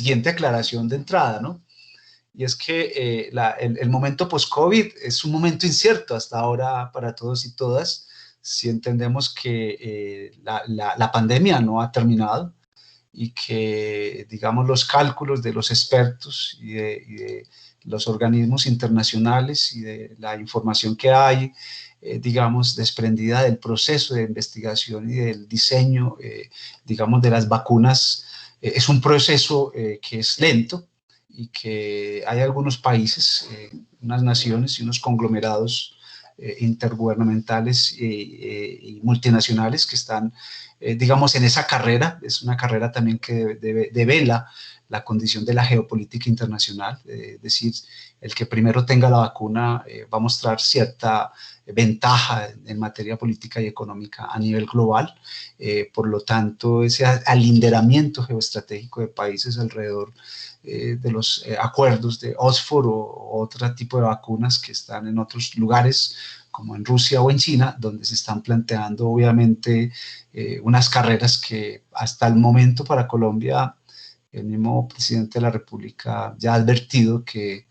siguiente aclaración de entrada, ¿no? Y es que el momento post-COVID es un momento incierto hasta ahora para todos y todas, si entendemos que la pandemia no ha terminado y que, digamos, los cálculos de los expertos y de los organismos internacionales y de la información que hay, digamos, desprendida del proceso de investigación y del diseño, digamos, de las vacunas, es un proceso que es lento y que hay algunos países, unas naciones y unos conglomerados intergubernamentales y multinacionales que están, digamos, en esa carrera. Es una carrera también que devela la condición de la geopolítica internacional, es decir, el que primero tenga la vacuna va a mostrar cierta ventaja en materia política y económica a nivel global. Por lo tanto, ese alinderamiento geoestratégico de países alrededor de los acuerdos de Oxford o otro tipo de vacunas que están en otros lugares, como en Rusia o en China, donde se están planteando obviamente unas carreras que hasta el momento para Colombia, el mismo presidente de la República ya ha advertido que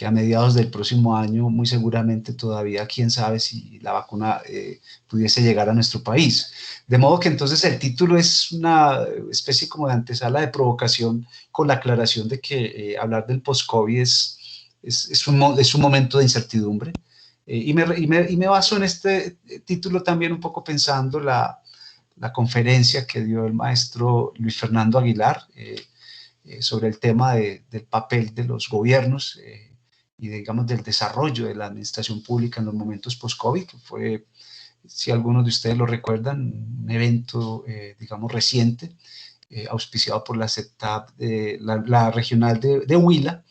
a mediados del próximo año, muy seguramente todavía, quién sabe si la vacuna pudiese llegar a nuestro país. De modo que entonces el título es una especie como de antesala de provocación, con la aclaración de que hablar del post-COVID es un momento de incertidumbre. Y me baso en este título también un poco pensando la conferencia que dio el maestro Luis Fernando Aguilar sobre el tema del papel de los gobiernos y digamos del desarrollo de la administración pública en los momentos post-COVID, que fue, si algunos de ustedes lo recuerdan, un evento, digamos, reciente, auspiciado por la CETAP, la regional de Huila,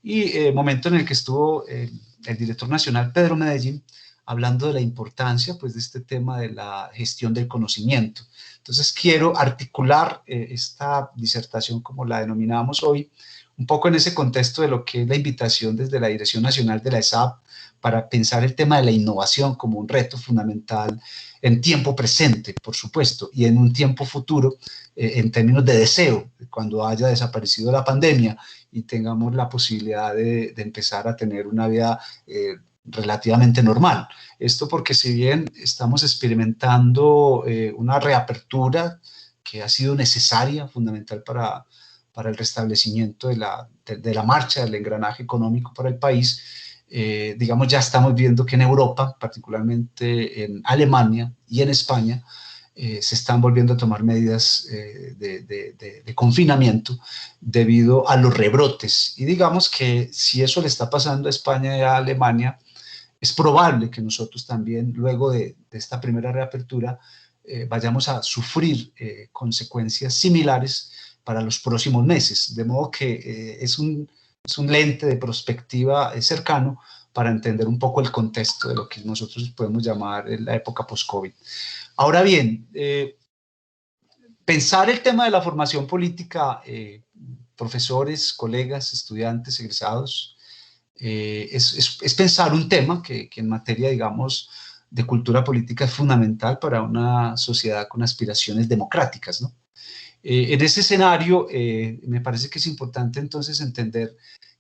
y momento en el que estuvo el director nacional Pedro Medellín hablando de la importancia, pues, de este tema de la gestión del conocimiento. Entonces quiero articular esta disertación, como la denominamos hoy, un poco en ese contexto de lo que es la invitación desde la Dirección Nacional de la ESAP para pensar el tema de la innovación como un reto fundamental en tiempo presente, por supuesto, y en un tiempo futuro, en términos de deseo, cuando haya desaparecido la pandemia y tengamos la posibilidad de empezar a tener una vida relativamente normal. Esto porque, si bien estamos experimentando una reapertura que ha sido necesaria, fundamental para el restablecimiento de la marcha del engranaje económico para el país, digamos, ya estamos viendo que en Europa, particularmente en Alemania y en España, se están volviendo a tomar medidas de confinamiento debido a los rebrotes. Y digamos que si eso le está pasando a España y a Alemania, es probable que nosotros también, luego de esta primera reapertura, vayamos a sufrir consecuencias similares para los próximos meses. De modo que es un lente de perspectiva cercano para entender un poco el contexto de lo que nosotros podemos llamar la época post-COVID. Ahora bien, pensar el tema de la formación política, profesores, colegas, estudiantes, egresados, es pensar un tema que en materia, digamos, de cultura política es fundamental para una sociedad con aspiraciones democráticas, ¿no? En ese escenario, me parece que es importante entonces entender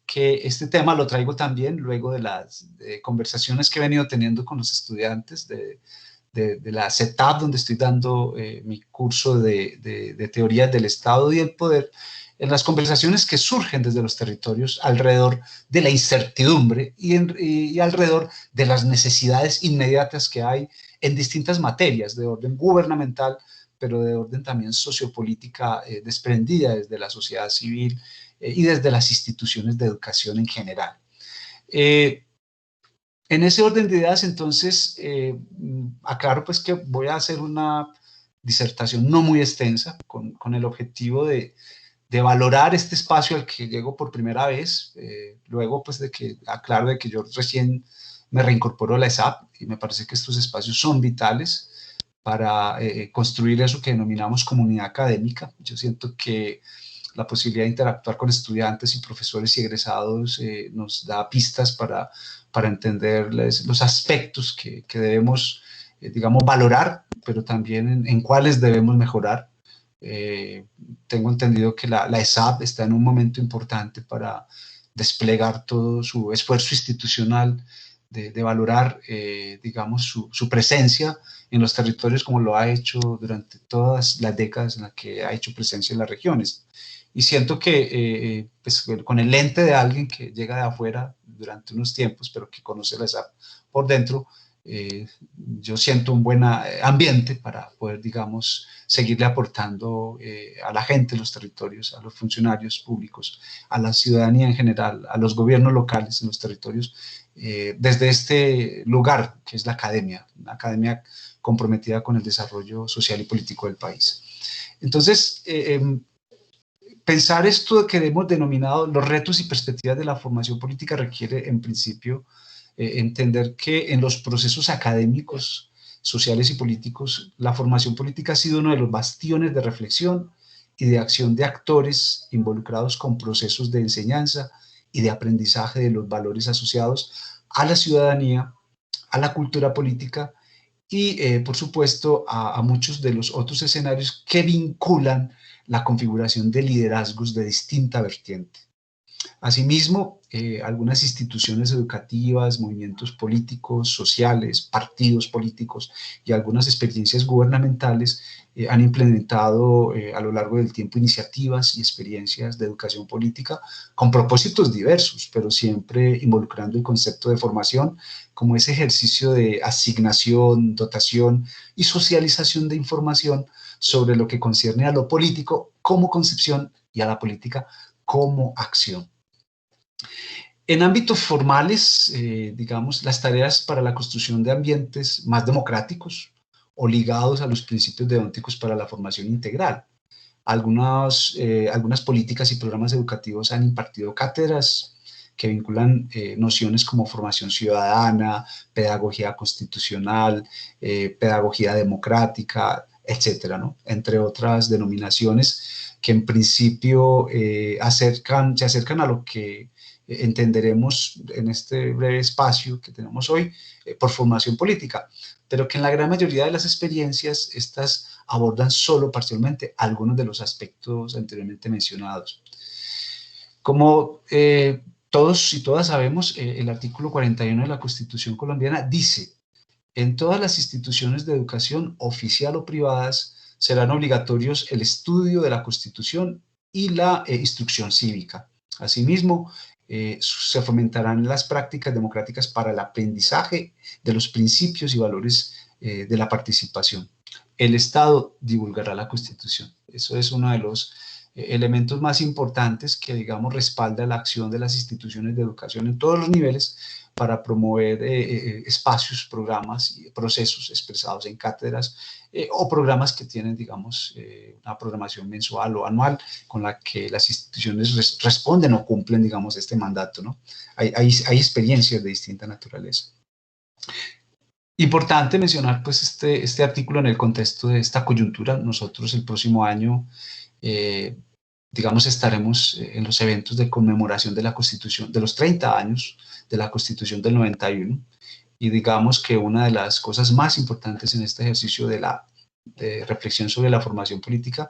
que este tema lo traigo también luego de las conversaciones que he venido teniendo con los estudiantes de la CETAP, donde estoy dando mi curso de teorías del Estado y el poder, en las conversaciones que surgen desde los territorios alrededor de la incertidumbre y alrededor de las necesidades inmediatas que hay en distintas materias de orden gubernamental, pero de orden también sociopolítica, desprendida desde la sociedad civil y desde las instituciones de educación en general. En ese orden de ideas, entonces, aclaro pues que voy a hacer una disertación no muy extensa, con el objetivo de valorar este espacio al que llego por primera vez, luego pues de que aclaro de que yo recién me reincorporo a la ESAP y me parece que estos espacios son vitales para construir eso que denominamos comunidad académica. Yo siento que la posibilidad de interactuar con estudiantes y profesores y egresados nos da pistas para entender los aspectos que debemos, digamos, valorar, pero también en cuáles debemos mejorar. Tengo entendido que la ESAP está en un momento importante para desplegar todo su esfuerzo institucional de valorar, digamos, su presencia en los territorios como lo ha hecho durante todas las décadas en las que ha hecho presencia en las regiones. Y siento que pues, con el lente de alguien que llega de afuera durante unos tiempos, pero que conoce la ESAP por dentro, yo siento un buen ambiente para poder, digamos, seguirle aportando a la gente, los territorios, a los funcionarios públicos, a la ciudadanía en general, a los gobiernos locales en los territorios, desde este lugar que es la academia, una academia comprometida con el desarrollo social y político del país. Entonces, pensar esto que hemos denominado los retos y perspectivas de la formación política requiere, en principio, entender que en los procesos académicos, sociales y políticos, la formación política ha sido uno de los bastiones de reflexión y de acción de actores involucrados con procesos de enseñanza y de aprendizaje de los valores asociados a la ciudadanía, a la cultura política y, por supuesto, a muchos de los otros escenarios que vinculan la configuración de liderazgos de distinta vertiente. Asimismo, algunas instituciones educativas, movimientos políticos, sociales, partidos políticos y algunas experiencias gubernamentales han implementado a lo largo del tiempo iniciativas y experiencias de educación política con propósitos diversos, pero siempre involucrando el concepto de formación como ese ejercicio de asignación, dotación y socialización de información sobre lo que concierne a lo político como concepción y a la política como acción. En ámbitos formales, digamos, las tareas para la construcción de ambientes más democráticos o ligados a los principios deontónicos para la formación integral. Algunas políticas y programas educativos han impartido cátedras que vinculan nociones como formación ciudadana, pedagogía constitucional, pedagogía democrática, etcétera, ¿no? Entre otras denominaciones que en principio se acercan a lo que entenderemos en este breve espacio que tenemos hoy por formación política, pero que en la gran mayoría de las experiencias estas abordan solo parcialmente algunos de los aspectos anteriormente mencionados. Como todos y todas sabemos, el artículo 41 de la Constitución colombiana dice: en todas las instituciones de educación, oficial o privadas, serán obligatorios el estudio de la Constitución y la instrucción cívica. Asimismo, se fomentarán las prácticas democráticas para el aprendizaje de los principios y valores de la participación. El Estado divulgará la Constitución. Eso es uno de los elementos más importantes que, digamos, respalda la acción de las instituciones de educación en todos los niveles para promover espacios, programas y procesos expresados en cátedras o programas que tienen, digamos, una programación mensual o anual con la que las instituciones responden o cumplen, digamos, este mandato, ¿no? Hay experiencias de distinta naturaleza. Importante mencionar, pues, este artículo en el contexto de esta coyuntura. Nosotros el próximo año, digamos, estaremos en los eventos de conmemoración de la Constitución, de los 30 años de la Constitución del 91, y digamos que una de las cosas más importantes en este ejercicio de reflexión sobre la formación política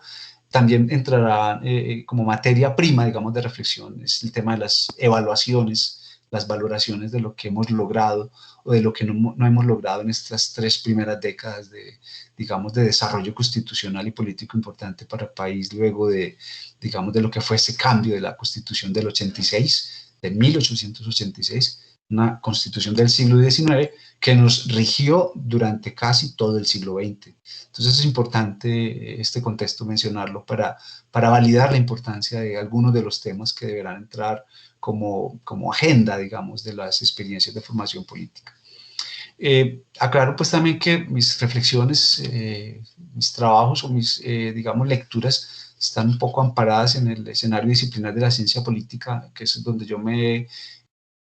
también entrará como materia prima, digamos, de reflexión, es el tema de las evaluaciones, las valoraciones de lo que hemos logrado o de lo que no hemos logrado en estas 3 primeras décadas de, digamos, de desarrollo constitucional y político importante para el país, luego de, digamos, de lo que fue ese cambio de la Constitución del 86, de 1886, una constitución del siglo XIX que nos rigió durante casi todo el siglo XX. Entonces es importante este contexto mencionarlo para validar la importancia de algunos de los temas que deberán entrar como agenda, digamos, de las experiencias de formación política. Aclaro pues también que mis reflexiones, mis trabajos o mis, digamos, lecturas están un poco amparadas en el escenario disciplinar de la ciencia política, que es donde yo me he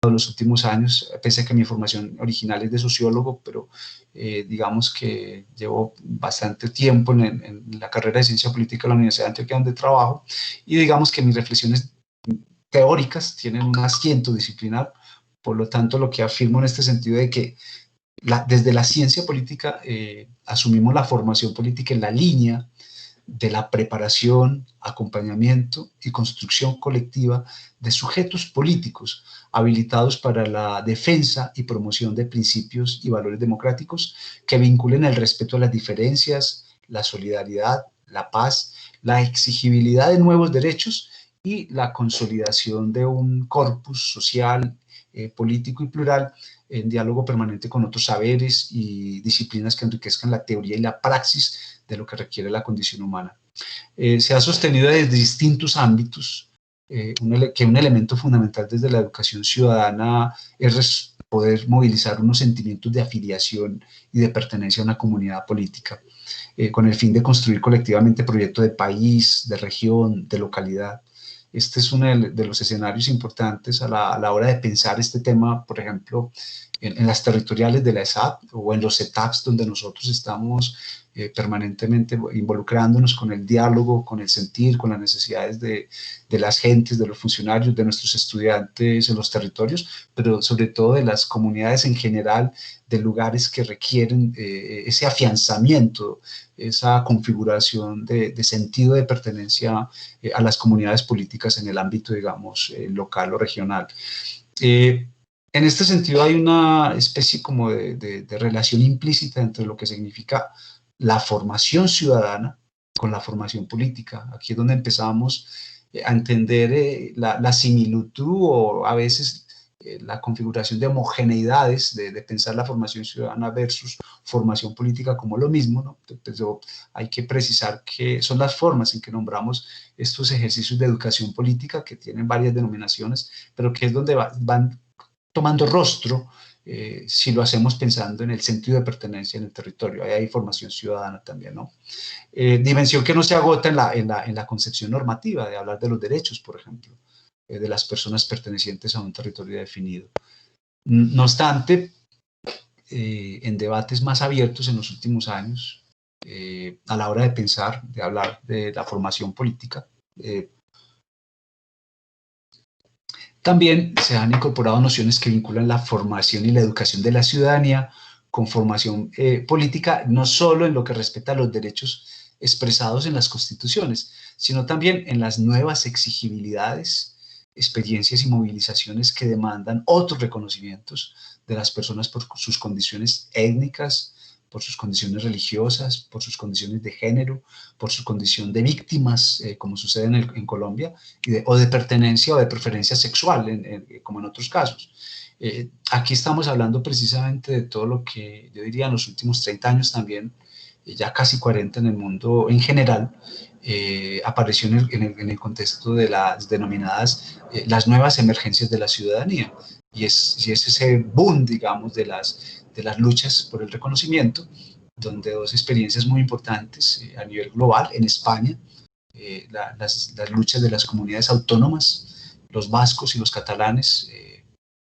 los últimos años, pese a que mi formación original es de sociólogo, pero digamos que llevo bastante tiempo en la carrera de ciencia política en la Universidad de Antioquia, donde trabajo, y digamos que mis reflexiones teóricas tienen un asiento disciplinar. Por lo tanto, lo que afirmo en este sentido de que desde la ciencia política asumimos la formación política en la línea de la preparación, acompañamiento y construcción colectiva de sujetos políticos habilitados para la defensa y promoción de principios y valores democráticos que vinculen el respeto a las diferencias, la solidaridad, la paz, la exigibilidad de nuevos derechos y la consolidación de un corpus social, político y plural en diálogo permanente con otros saberes y disciplinas que enriquezcan la teoría y la praxis de lo que requiere la condición humana. Se ha sostenido desde distintos ámbitos que un elemento fundamental desde la educación ciudadana es poder movilizar unos sentimientos de afiliación y de pertenencia a una comunidad política, con el fin de construir colectivamente proyectos de país, de región, de localidad. Este es uno de los escenarios importantes a la hora de pensar este tema, por ejemplo, en las territoriales de la ESAP o en los ETAPs donde nosotros estamos permanentemente involucrándonos con el diálogo, con el sentir, con las necesidades de las gentes, de los funcionarios, de nuestros estudiantes en los territorios, pero sobre todo de las comunidades en general, de lugares que requieren ese afianzamiento, esa configuración de sentido de pertenencia a las comunidades políticas en el ámbito, digamos, local o regional. En este sentido hay una especie como de relación implícita entre lo que significa la formación ciudadana con la formación política. Aquí es donde empezamos a entender la similitud o a veces la configuración de homogeneidades de pensar la formación ciudadana versus formación política como lo mismo, ¿no? Pero hay que precisar que son las formas en que nombramos estos ejercicios de educación política que tienen varias denominaciones, pero que es donde van tomando rostro si lo hacemos pensando en el sentido de pertenencia en el territorio. Ahí hay formación ciudadana también, ¿no? Dimensión que no se agota en la concepción normativa de hablar de los derechos, por ejemplo, de las personas pertenecientes a un territorio definido. No obstante, en debates más abiertos en los últimos años, a la hora de pensar, de hablar de la formación política, también se han incorporado nociones que vinculan la formación y la educación de la ciudadanía con formación política, no solo en lo que respecta a los derechos expresados en las constituciones, sino también en las nuevas exigibilidades, experiencias y movilizaciones que demandan otros reconocimientos de las personas por sus condiciones étnicas, por sus condiciones religiosas, por sus condiciones de género, por su condición de víctimas, como sucede en Colombia, o de pertenencia o de preferencia sexual, como en otros casos. Aquí estamos hablando precisamente de todo lo que yo diría en los últimos 30 años también, ya casi 40 en el mundo en general, apareció en el contexto de las denominadas las nuevas emergencias de la ciudadanía. Y es ese boom, digamos, de las luchas por el reconocimiento, donde dos experiencias muy importantes a nivel global, en España, las luchas de las comunidades autónomas, los vascos y los catalanes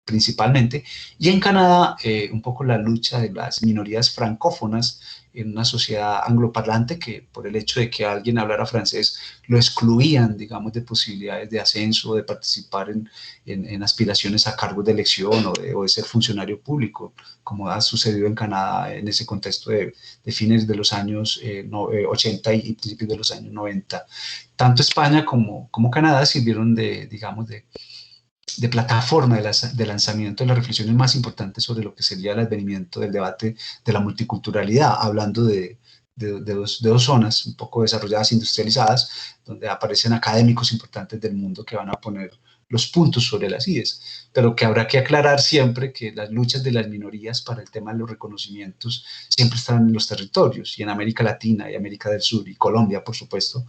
principalmente, y en Canadá un poco la lucha de las minorías francófonas en una sociedad angloparlante que por el hecho de que alguien hablara francés lo excluían, digamos, de posibilidades de ascenso, de participar en aspiraciones a cargos de elección o de ser funcionario público, como ha sucedido en Canadá en ese contexto de fines de los años 80 y principios de los años 90. Tanto España como Canadá sirvieron digamos, de plataforma de lanzamiento de las reflexiones más importantes sobre lo que sería el advenimiento del debate de la multiculturalidad, hablando de dos zonas un poco desarrolladas, industrializadas, donde aparecen académicos importantes del mundo que van a poner los puntos sobre las IES, pero que habrá que aclarar siempre que las luchas de las minorías para el tema de los reconocimientos siempre están en los territorios, y en América Latina y América del Sur y Colombia, por supuesto,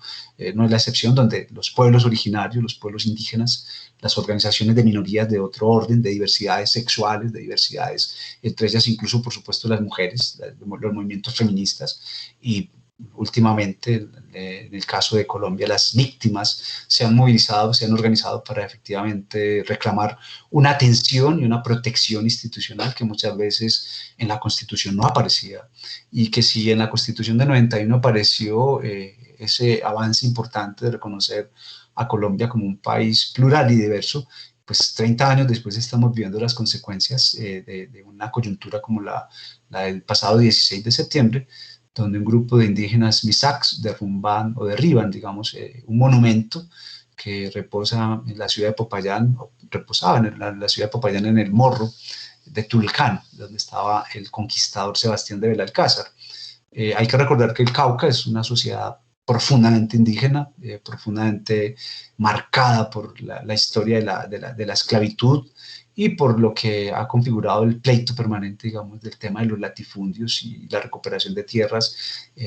no es la excepción, donde los pueblos originarios, los pueblos indígenas, las organizaciones de minorías de otro orden, de diversidades sexuales, de diversidades, entre ellas incluso, por supuesto, las mujeres, los movimientos feministas, y últimamente, en el caso de Colombia, las víctimas se han movilizado, se han organizado para efectivamente reclamar una atención y una protección institucional que muchas veces en la Constitución no aparecía, y que si en la Constitución de 91 apareció ese avance importante de reconocer a Colombia como un país plural y diverso, pues 30 años después estamos viendo las consecuencias de una coyuntura como la del pasado 16 de septiembre, donde un grupo de indígenas Misaks derrumban o derriban, digamos, un monumento que reposa en la ciudad de Popayán, o reposaba en la ciudad de Popayán, en el morro de Tulcán, donde estaba el conquistador Sebastián de Belalcázar. Hay que recordar que el Cauca es una sociedad profundamente indígena, profundamente marcada por la historia de la esclavitud y por lo que ha configurado el pleito permanente, digamos, del tema de los latifundios y la recuperación de tierras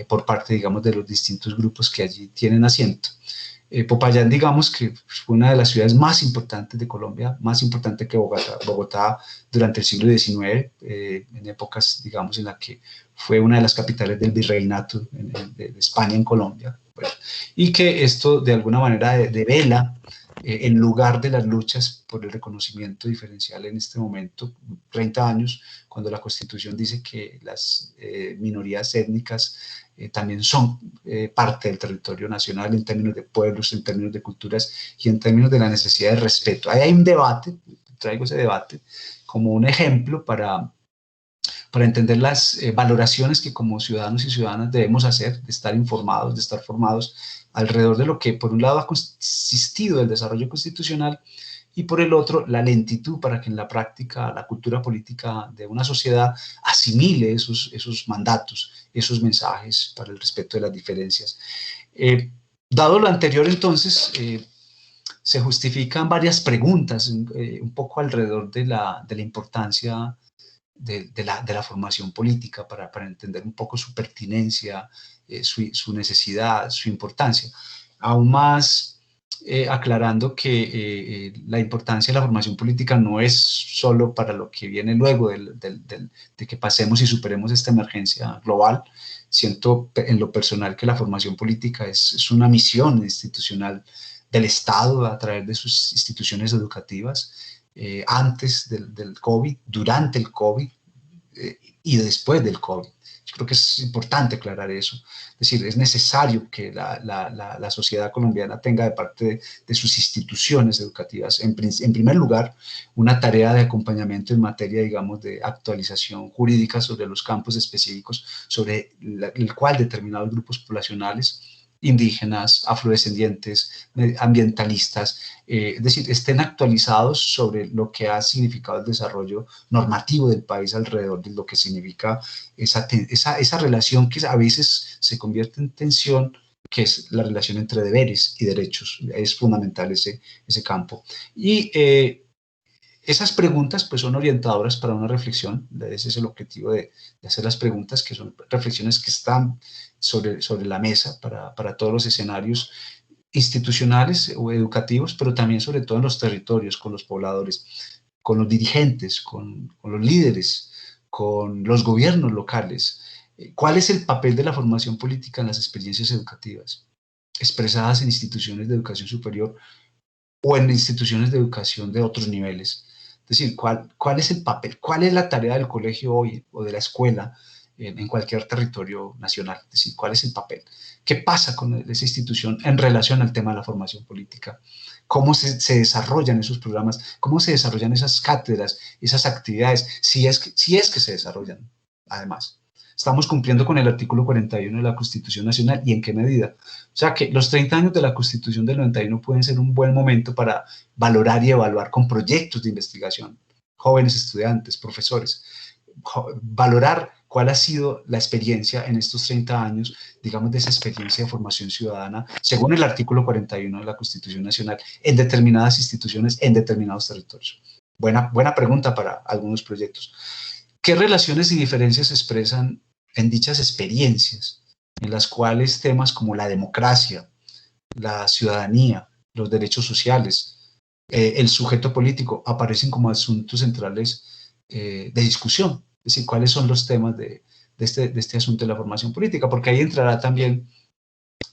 por parte, digamos, de los distintos grupos que allí tienen asiento. Popayán, digamos, que fue una de las ciudades más importantes de Colombia, más importante que Bogotá durante el siglo XIX, en épocas, digamos, en las que fue una de las capitales del virreinato de España en Colombia. Bueno, y que esto de alguna manera devela el lugar de las luchas por el reconocimiento diferencial en este momento, 30 años, cuando la Constitución dice que las minorías étnicas también son parte del territorio nacional en términos de pueblos, en términos de culturas y en términos de la necesidad de respeto. Ahí hay un debate, traigo ese debate como un ejemplo para entender las valoraciones que como ciudadanos y ciudadanas debemos hacer, de estar informados, de estar formados alrededor de lo que por un lado ha consistido el desarrollo constitucional y por el otro la lentitud para que en la práctica la cultura política de una sociedad asimile esos mandatos, esos mensajes para el respeto de las diferencias. Dado lo anterior, entonces, se justifican varias preguntas un poco alrededor de la importancia de la formación política para entender un poco su pertinencia, su necesidad, su importancia. Aún más aclarando que la importancia de la formación política no es solo para lo que viene luego de que pasemos y superemos esta emergencia global. Siento en lo personal que la formación política es una misión institucional del Estado a través de sus instituciones educativas, antes del COVID, durante el COVID y después del COVID. Yo creo que es importante aclarar eso. Es decir, es necesario que la sociedad colombiana tenga de parte de sus instituciones educativas, en primer lugar, una tarea de acompañamiento en materia, digamos, de actualización jurídica sobre los campos específicos sobre el cual determinados grupos poblacionales indígenas, afrodescendientes, ambientalistas, es decir, estén actualizados sobre lo que ha significado el desarrollo normativo del país alrededor de lo que significa esa relación que a veces se convierte en tensión, que es la relación entre deberes y derechos. Es fundamental ese campo. Y esas preguntas pues son orientadoras para una reflexión, ese es el objetivo de hacer las preguntas, que son reflexiones que están sobre la mesa para todos los escenarios institucionales o educativos, pero también sobre todo en los territorios, con los pobladores, con los dirigentes, con los líderes, con los gobiernos locales. ¿Cuál es el papel de la formación política en las experiencias educativas expresadas en instituciones de educación superior o en instituciones de educación de otros niveles? Es decir, ¿cuál es el papel? ¿Cuál es la tarea del colegio hoy o de la escuela en cualquier territorio nacional? Es decir, ¿cuál es el papel? ¿Qué pasa con esa institución en relación al tema de la formación política? ¿Cómo se desarrollan esos programas? ¿Cómo se desarrollan esas cátedras, esas actividades? Si es que se desarrollan, además. Estamos cumpliendo con el artículo 41 de la Constitución Nacional, ¿y en qué medida? O sea que los 30 años de la Constitución del 91 pueden ser un buen momento para valorar y evaluar con proyectos de investigación, jóvenes estudiantes, profesores, valorar cuál ha sido la experiencia en estos 30 años, digamos, de esa experiencia de formación ciudadana, según el artículo 41 de la Constitución Nacional, en determinadas instituciones, en determinados territorios. Buena pregunta para algunos proyectos. ¿Qué relaciones y diferencias se expresan en dichas experiencias, en las cuales temas como la democracia, la ciudadanía, los derechos sociales, el sujeto político aparecen como asuntos centrales de discusión? Es decir, ¿cuáles son los temas de este asunto de la formación política? Porque ahí entrará también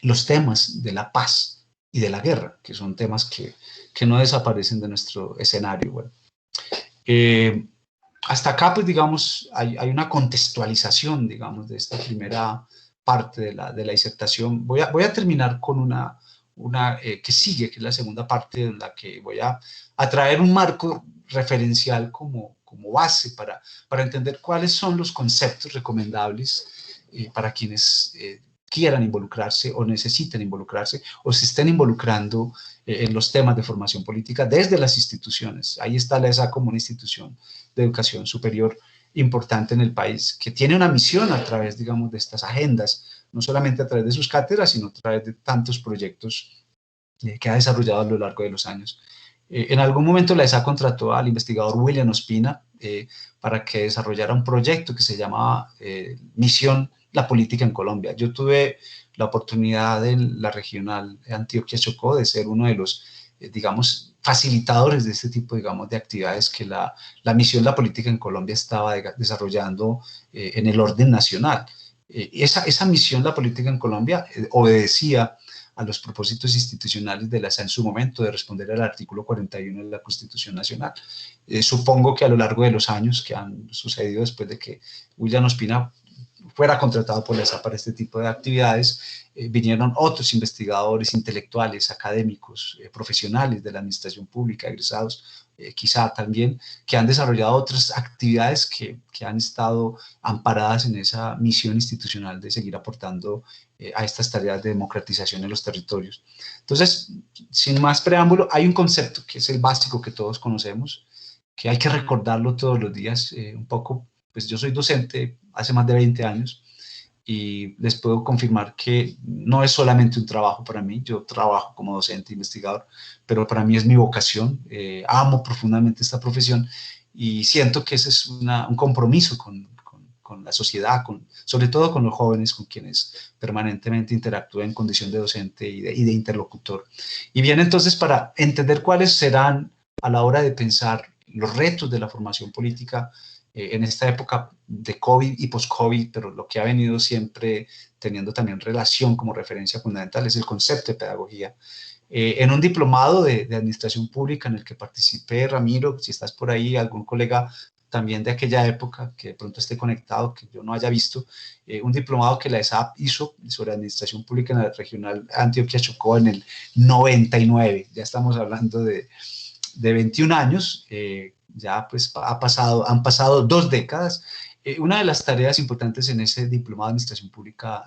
los temas de la paz y de la guerra, que son temas que no desaparecen de nuestro escenario. Bueno, hasta acá, pues, digamos, hay una contextualización, digamos, de esta primera parte de la disertación. Voy a terminar con una que sigue, que es la segunda parte, en la que voy a traer un marco referencial como base para entender cuáles son los conceptos recomendables para quienes quieran involucrarse o necesiten involucrarse o se estén involucrando en los temas de formación política desde las instituciones. Ahí está la ESA como una institución de educación superior importante en el país, que tiene una misión a través, digamos, de estas agendas, no solamente a través de sus cátedras, sino a través de tantos proyectos que ha desarrollado a lo largo de los años. En algún momento la ESA contrató al investigador William Ospina para que desarrollara un proyecto que se llamaba Misión La Política en Colombia. Yo tuve la oportunidad en la regional Antioquia-Chocó de ser uno de los, digamos, facilitadores de este tipo, digamos, de actividades que la Misión La Política en Colombia estaba desarrollando en el orden nacional. Esa misión La Política en Colombia obedecía a los propósitos institucionales de la ESA en su momento de responder al artículo 41 de la Constitución Nacional. Supongo que a lo largo de los años que han sucedido después de que William Ospina fuera contratado por la ESA para este tipo de actividades, vinieron otros investigadores, intelectuales, académicos, profesionales de la administración pública, egresados, quizá también, que han desarrollado otras actividades que han estado amparadas en esa misión institucional de seguir aportando a estas tareas de democratización en los territorios. Entonces, sin más preámbulo, hay un concepto que es el básico que todos conocemos, que hay que recordarlo todos los días, un poco, pues yo soy docente hace más de 20 años, y les puedo confirmar que no es solamente un trabajo para mí, yo trabajo como docente investigador, pero para mí es mi vocación, amo profundamente esta profesión y siento que ese es un compromiso con la sociedad, sobre todo con los jóvenes con quienes permanentemente interactúo en condición de docente y de interlocutor. Y bien, entonces, para entender cuáles serán a la hora de pensar los retos de la formación política en esta época de COVID y post-COVID, pero lo que ha venido siempre teniendo también relación como referencia fundamental es el concepto de pedagogía. En un diplomado de administración pública en el que participé, Ramiro, si estás por ahí, algún colega también de aquella época que de pronto esté conectado, que yo no haya visto, un diplomado que la ESAP hizo sobre administración pública en la regional Antioquia-Chocó en el 99, ya estamos hablando de 21 años, ya pues han pasado 2 décadas. Una de las tareas importantes en ese diplomado de administración pública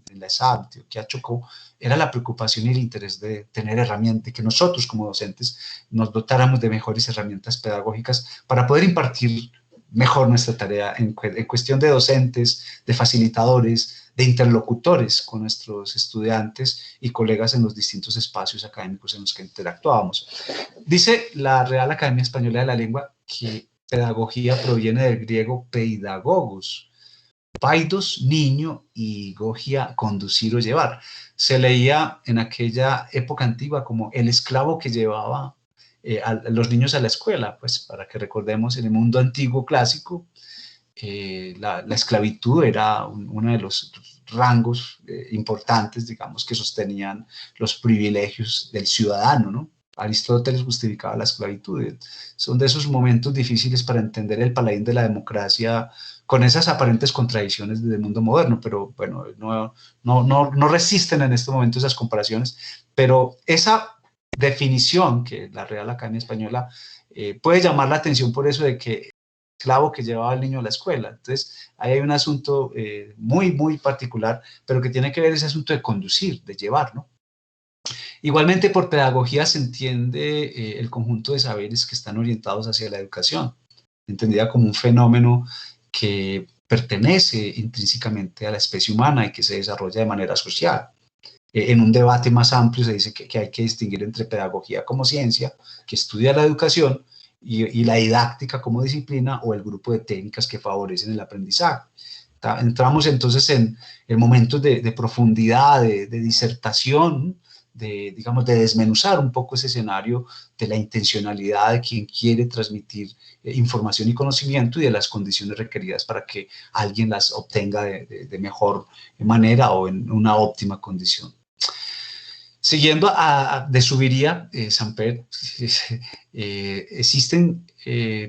en la ESAP, Antioquia Chocó, era la preocupación y el interés de tener herramientas, que nosotros como docentes nos dotáramos de mejores herramientas pedagógicas para poder impartir mejor nuestra tarea en cuestión de docentes, de facilitadores, de interlocutores con nuestros estudiantes y colegas en los distintos espacios académicos en los que interactuábamos. Dice la Real Academia Española de la Lengua que pedagogía proviene del griego peidagogos, paidos, niño, y gogia, conducir o llevar. Se leía en aquella época antigua como el esclavo que llevaba a los niños a la escuela, pues para que recordemos, en el mundo antiguo clásico, la esclavitud era uno de los rangos importantes, digamos, que sostenían los privilegios del ciudadano, ¿no? Aristóteles justificaba la esclavitud. Son de esos momentos difíciles para entender el paladín de la democracia con esas aparentes contradicciones del mundo moderno, pero bueno, no resisten en este momento esas comparaciones, pero esa definición que la Real Academia Española puede llamar la atención por eso de que esclavo que llevaba al niño a la escuela. Entonces, ahí hay un asunto muy particular, pero que tiene que ver ese asunto de conducir, de llevar, ¿no? Igualmente, por pedagogía se entiende el conjunto de saberes que están orientados hacia la educación, entendida como un fenómeno que pertenece intrínsecamente a la especie humana y que se desarrolla de manera social. En un debate más amplio se dice que hay que distinguir entre pedagogía como ciencia, que estudia la educación, y la didáctica como disciplina o el grupo de técnicas que favorecen el aprendizaje. Entramos entonces en momentos de profundidad, de disertación, digamos, de desmenuzar un poco ese escenario de la intencionalidad de quien quiere transmitir información y conocimiento y de las condiciones requeridas para que alguien las obtenga de mejor manera o en una óptima condición. Siguiendo de Subiría, Samper, existen,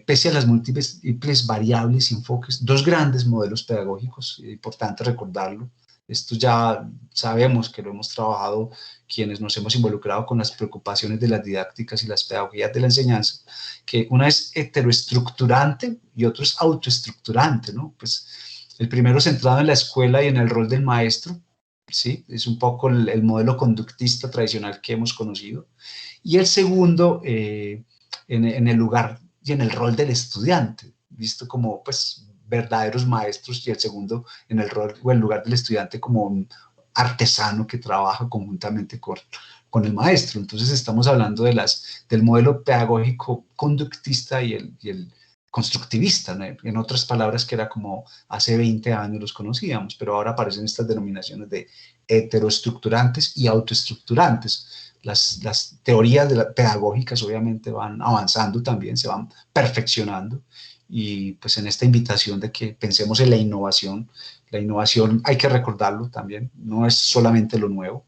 pese a las múltiples variables y enfoques, 2 grandes modelos pedagógicos, es importante recordarlo. Esto ya sabemos que lo hemos trabajado quienes nos hemos involucrado con las preocupaciones de las didácticas y las pedagogías de la enseñanza, que una es heteroestructurante y otro es autoestructurante, ¿no? Pues El primero centrado en la escuela y en el rol del maestro, ¿sí? Es un poco el modelo conductista tradicional que hemos conocido. Y el segundo en el lugar y en el rol del estudiante, visto como pues verdaderos maestros, y el segundo en el rol o el lugar del estudiante como un artesano que trabaja conjuntamente con el maestro. Entonces estamos hablando del modelo pedagógico conductista y el constructivista, ¿no? En otras palabras, que era como hace 20 años los conocíamos, pero ahora aparecen estas denominaciones de heteroestructurantes y autoestructurantes. Las teorías pedagógicas obviamente van avanzando también, se van perfeccionando, y pues en esta invitación de que pensemos en la innovación hay que recordarlo también, no es solamente lo nuevo,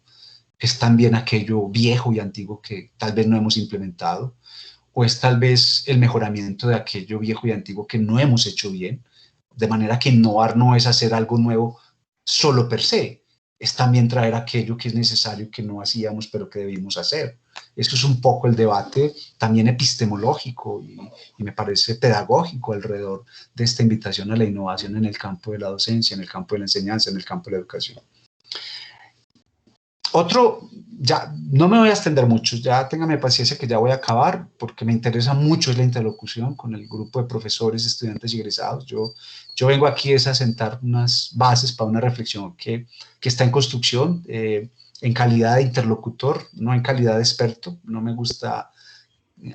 es también aquello viejo y antiguo que tal vez no hemos implementado, o es tal vez el mejoramiento de aquello viejo y antiguo que no hemos hecho bien, de manera que innovar no es hacer algo nuevo solo per se, es también traer aquello que es necesario que no hacíamos pero que debimos hacer. Eso es un poco el debate también epistemológico y me parece pedagógico alrededor de esta invitación a la innovación en el campo de la docencia, en el campo de la enseñanza, en el campo de la educación. Otro, ya no me voy a extender mucho, ya téngame paciencia que ya voy a acabar, porque me interesa mucho es la interlocución con el grupo de profesores, estudiantes y egresados. Yo vengo aquí es a sentar unas bases para una reflexión que está en construcción, en calidad de interlocutor, no en calidad de experto. No me gusta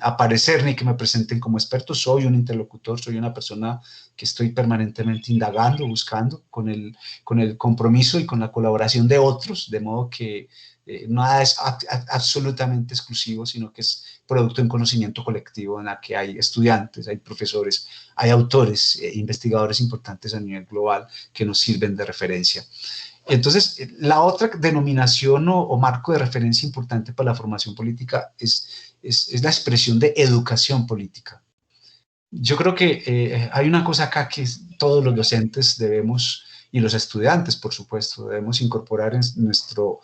aparecer ni que me presenten como experto, soy un interlocutor, soy una persona que estoy permanentemente indagando, buscando, con el compromiso y con la colaboración de otros, de modo que nada es absolutamente exclusivo, sino que es producto de un conocimiento colectivo en la que hay estudiantes, hay profesores, hay autores, investigadores importantes a nivel global que nos sirven de referencia. Entonces, la otra denominación o marco de referencia importante para la formación política es la expresión de educación política. Yo creo que hay una cosa acá que todos los docentes debemos, y los estudiantes, por supuesto, debemos incorporar en nuestro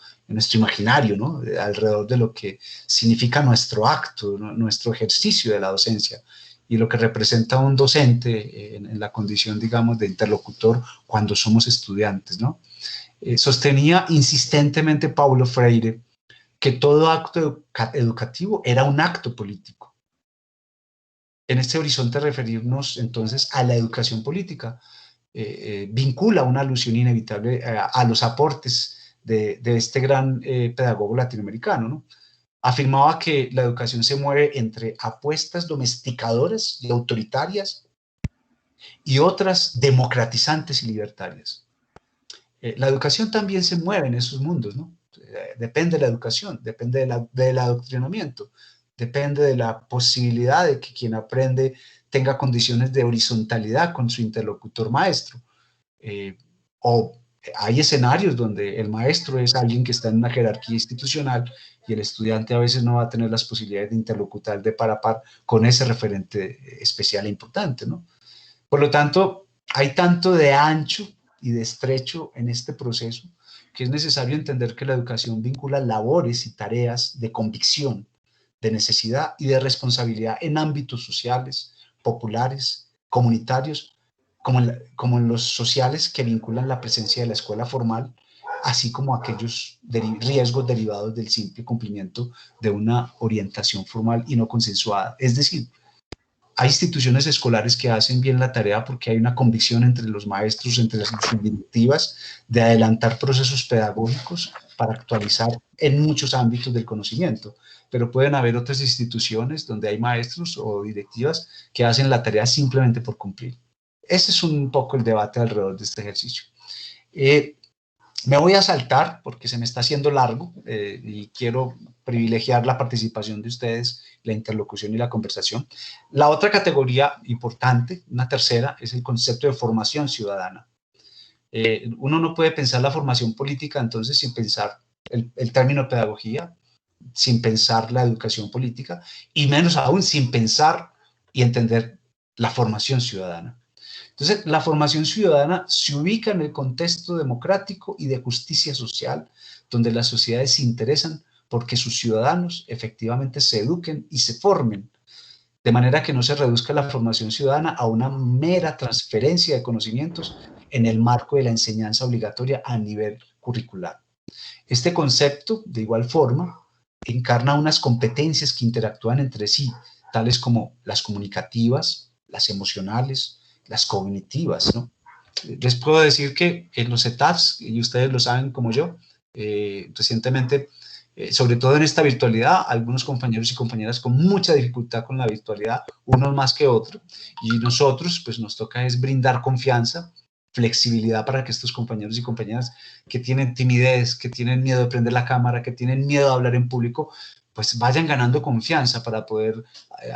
imaginario, ¿no? Alrededor de lo que significa nuestro acto, ¿no? Nuestro ejercicio de la docencia y lo que representa un docente en la condición, digamos, de interlocutor cuando somos estudiantes, ¿no? Sostenía insistentemente Paulo Freire que todo acto educativo era un acto político. En este horizonte referirnos entonces a la educación política vincula una alusión inevitable a los aportes de este gran pedagogo latinoamericano, ¿no? Afirmaba que la educación se mueve entre apuestas domesticadoras y autoritarias y otras democratizantes y libertarias. La educación también se mueve en esos mundos, ¿no? Depende de la educación, depende del adoctrinamiento, depende de la posibilidad de que quien aprende tenga condiciones de horizontalidad con su interlocutor maestro. O hay escenarios donde el maestro es alguien que está en una jerarquía institucional y el estudiante a veces no va a tener las posibilidades de interlocutar de par a par con ese referente especial e importante, ¿no? Por lo tanto, hay tanto de ancho y de estrecho en este proceso que es necesario entender que la educación vincula labores y tareas de convicción, de necesidad y de responsabilidad en ámbitos sociales, populares, comunitarios, como en los sociales que vinculan la presencia de la escuela formal, así como aquellos riesgos derivados del simple cumplimiento de una orientación formal y no consensuada. Es decir, hay instituciones escolares que hacen bien la tarea porque hay una convicción entre los maestros, entre las directivas, de adelantar procesos pedagógicos para actualizar en muchos ámbitos del conocimiento. Pero pueden haber otras instituciones donde hay maestros o directivas que hacen la tarea simplemente por cumplir. Ese es un poco el debate alrededor de este ejercicio. Me voy a saltar porque se me está haciendo largo y quiero privilegiar la participación de ustedes, la interlocución y la conversación. La otra categoría importante, una tercera, es el concepto de formación ciudadana. Uno no puede pensar la formación política entonces sin pensar el término pedagogía, sin pensar la educación política y menos aún sin pensar y entender la formación ciudadana. Entonces, la formación ciudadana se ubica en el contexto democrático y de justicia social, donde las sociedades se interesan porque sus ciudadanos efectivamente se eduquen y se formen, de manera que no se reduzca la formación ciudadana a una mera transferencia de conocimientos en el marco de la enseñanza obligatoria a nivel curricular. Este concepto, de igual forma, encarna unas competencias que interactúan entre sí, tales como las comunicativas, las emocionales, las cognitivas, ¿no? Les puedo decir que en los ETAFs, y ustedes lo saben como yo, recientemente, sobre todo en esta virtualidad, algunos compañeros y compañeras con mucha dificultad con la virtualidad, unos más que otros, y nosotros pues nos toca es brindar confianza, flexibilidad para que estos compañeros y compañeras que tienen timidez, que tienen miedo de prender la cámara, que tienen miedo de hablar en público, pues vayan ganando confianza para poder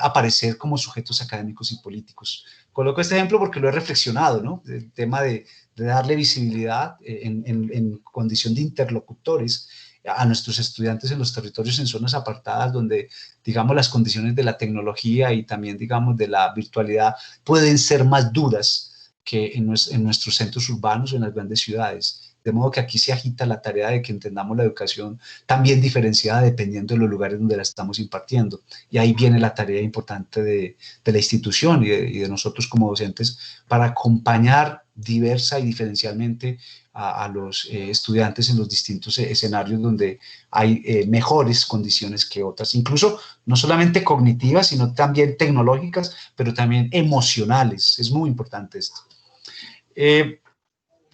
aparecer como sujetos académicos y políticos. Coloco este ejemplo porque lo he reflexionado, ¿no? El tema de darle visibilidad en condición de interlocutores a nuestros estudiantes en los territorios en zonas apartadas donde, digamos, las condiciones de la tecnología y también, digamos, de la virtualidad pueden ser más duras que en nuestros centros urbanos o en las grandes ciudades. De modo que aquí se agita la tarea de que entendamos la educación también diferenciada dependiendo de los lugares donde la estamos impartiendo. Y ahí viene la tarea importante de la institución y de nosotros como docentes para acompañar diversa y diferencialmente a los estudiantes en los distintos escenarios donde hay mejores condiciones que otras, incluso no solamente cognitivas, sino también tecnológicas, pero también emocionales. Es muy importante esto.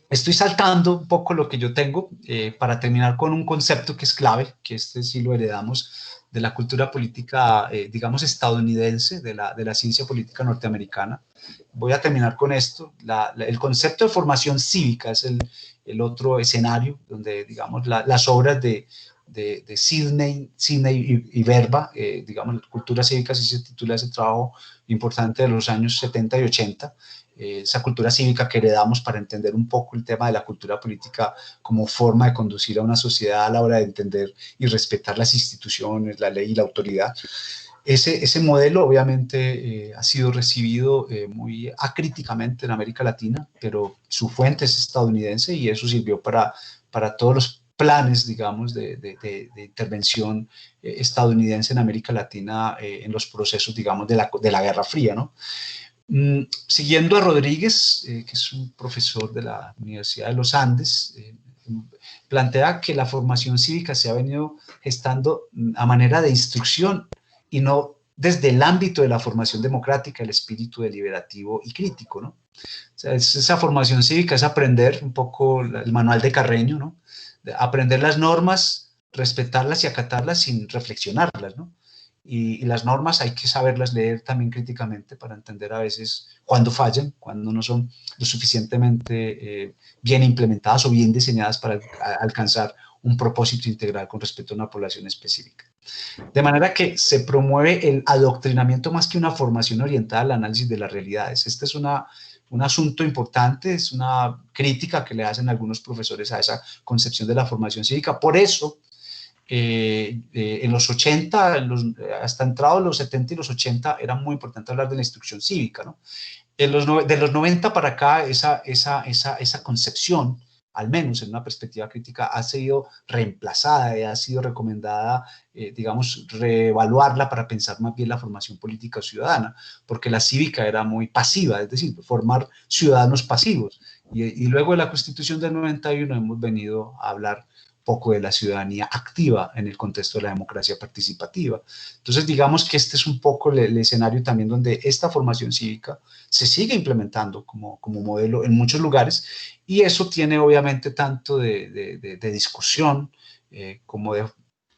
Estoy saltando un poco lo que yo tengo para terminar con un concepto que es clave, que este sí lo heredamos de la cultura política, digamos, estadounidense, de la ciencia política norteamericana. Voy a terminar con esto. El concepto de formación cívica es el otro escenario donde, digamos, las obras de Sidney y Verba, digamos, cultura cívica, así se titula ese trabajo importante de los años 70 y 80, esa cultura cívica que heredamos para entender un poco el tema de la cultura política como forma de conducir a una sociedad a la hora de entender y respetar las instituciones, la ley y la autoridad. Ese modelo obviamente ha sido recibido muy acríticamente en América Latina, pero su fuente es estadounidense y eso sirvió para todos los planes, digamos, de intervención estadounidense en América Latina en los procesos, digamos, de la Guerra Fría, ¿no? Siguiendo a Rodríguez, que es un profesor de la Universidad de los Andes, plantea que la formación cívica se ha venido gestando a manera de instrucción y no desde el ámbito de la formación democrática, el espíritu deliberativo y crítico, ¿no? O sea, esa formación cívica es aprender un poco el manual de Carreño, ¿no? Aprender las normas, respetarlas y acatarlas sin reflexionarlas, ¿no? Y las normas hay que saberlas leer también críticamente para entender a veces cuándo fallan, cuándo no son lo suficientemente bien implementadas o bien diseñadas para alcanzar un propósito integral con respecto a una población específica. De manera que se promueve el adoctrinamiento más que una formación orientada al análisis de las realidades. Este es un asunto importante, es una crítica que le hacen algunos profesores a esa concepción de la formación cívica. Por eso, en los 80, hasta entrados los 70 y los 80, era muy importante hablar de la instrucción cívica, ¿no? De los 90 para acá, esa concepción, al menos en una perspectiva crítica, ha sido reemplazada y ha sido recomendada, digamos, reevaluarla para pensar más bien la formación política ciudadana, porque la cívica era muy pasiva, es decir, formar ciudadanos pasivos. Y luego de la Constitución del 91 hemos venido a hablar poco de la ciudadanía activa en el contexto de la democracia participativa. Entonces, digamos que este es un poco el escenario también donde esta formación cívica se sigue implementando como modelo en muchos lugares y eso tiene obviamente tanto de discusión como de,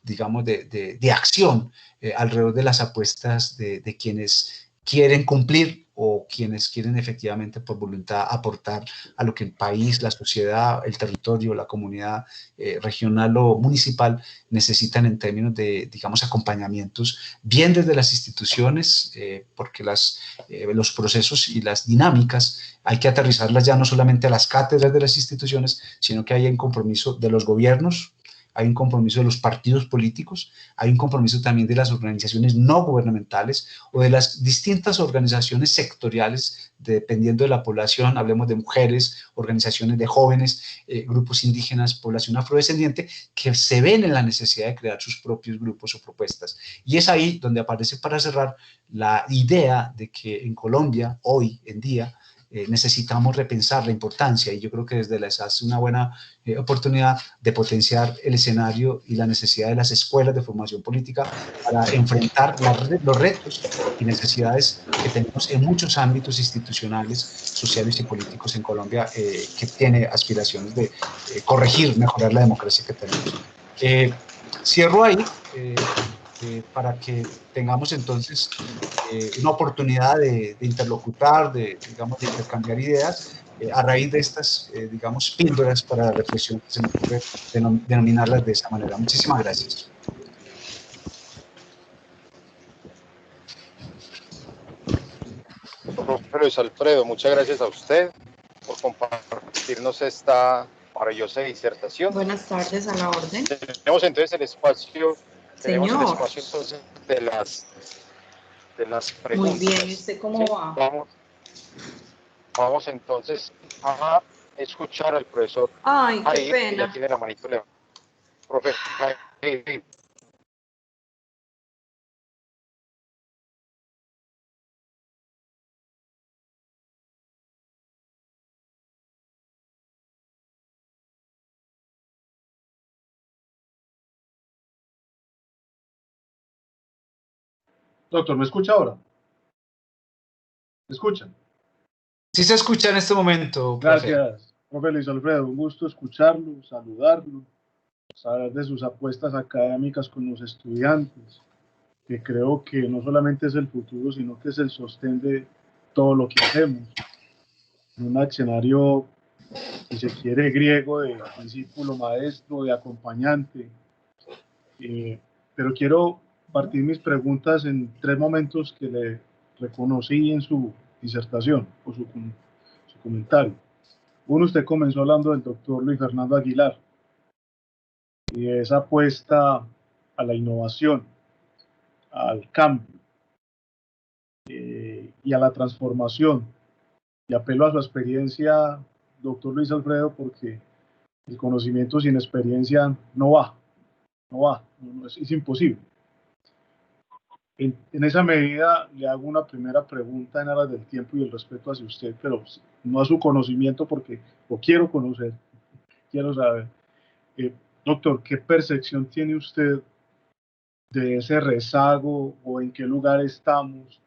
digamos, de acción alrededor de las apuestas de quienes quieren cumplir o quienes quieren efectivamente por voluntad aportar a lo que el país, la sociedad, el territorio, la comunidad regional o municipal necesitan en términos de, digamos, acompañamientos, bien desde las instituciones, porque los procesos y las dinámicas hay que aterrizarlas ya no solamente a las cátedras de las instituciones, sino que hay un compromiso de los gobiernos, hay un compromiso de los partidos políticos, hay un compromiso también de las organizaciones no gubernamentales o de las distintas organizaciones sectoriales, dependiendo de la población, hablemos de mujeres, organizaciones de jóvenes, grupos indígenas, población afrodescendiente, que se ven en la necesidad de crear sus propios grupos o propuestas. Y es ahí donde aparece, para cerrar, la idea de que en Colombia, hoy en día, necesitamos repensar la importancia, y yo creo que desde la ESAS es una buena oportunidad de potenciar el escenario y la necesidad de las escuelas de formación política para enfrentar los retos y necesidades que tenemos en muchos ámbitos institucionales, sociales y políticos en Colombia, que tiene aspiraciones de corregir, mejorar la democracia que tenemos. Cierro ahí para que tengamos entonces una oportunidad de interlocutar, digamos, de intercambiar ideas a raíz de estas, digamos, píldoras para la reflexión que se me ocurre denominarlas de esa manera. Muchísimas gracias. Profe Luis Alfredo, muchas gracias a usted por compartirnos esta maravillosa disertación. Buenas tardes, a la orden. Tenemos entonces el espacio, Señor. Entonces de las preguntas. Muy bien, ¿y usted cómo va? Vamos entonces a escuchar al profesor. Ay, qué pena. Ya tiene la manito levantada. Profe, Doctor, ¿me escucha ahora? ¿Me escucha? Sí se escucha en este momento, profe. Gracias, profe Luis Alfredo. Un gusto escucharlo, saludarlo, saber de sus apuestas académicas con los estudiantes, que creo que no solamente es el futuro, sino que es el sostén de todo lo que hacemos. En un escenario, si se quiere, griego, de discípulo, maestro, de acompañante. Pero quiero partir mis preguntas en 3 momentos que le reconocí en su disertación o su comentario. Uno, usted comenzó hablando del doctor Luis Fernando Aguilar y de esa apuesta a la innovación, al cambio y a la transformación. Y apelo a su experiencia, doctor Luis Alfredo, porque el conocimiento sin experiencia no va, es imposible. En esa medida le hago una primera pregunta en aras del tiempo y el respeto hacia usted, pero no a su conocimiento porque lo quiero conocer, quiero saber. Doctor, ¿qué percepción tiene usted de ese rezago o en qué lugar estamos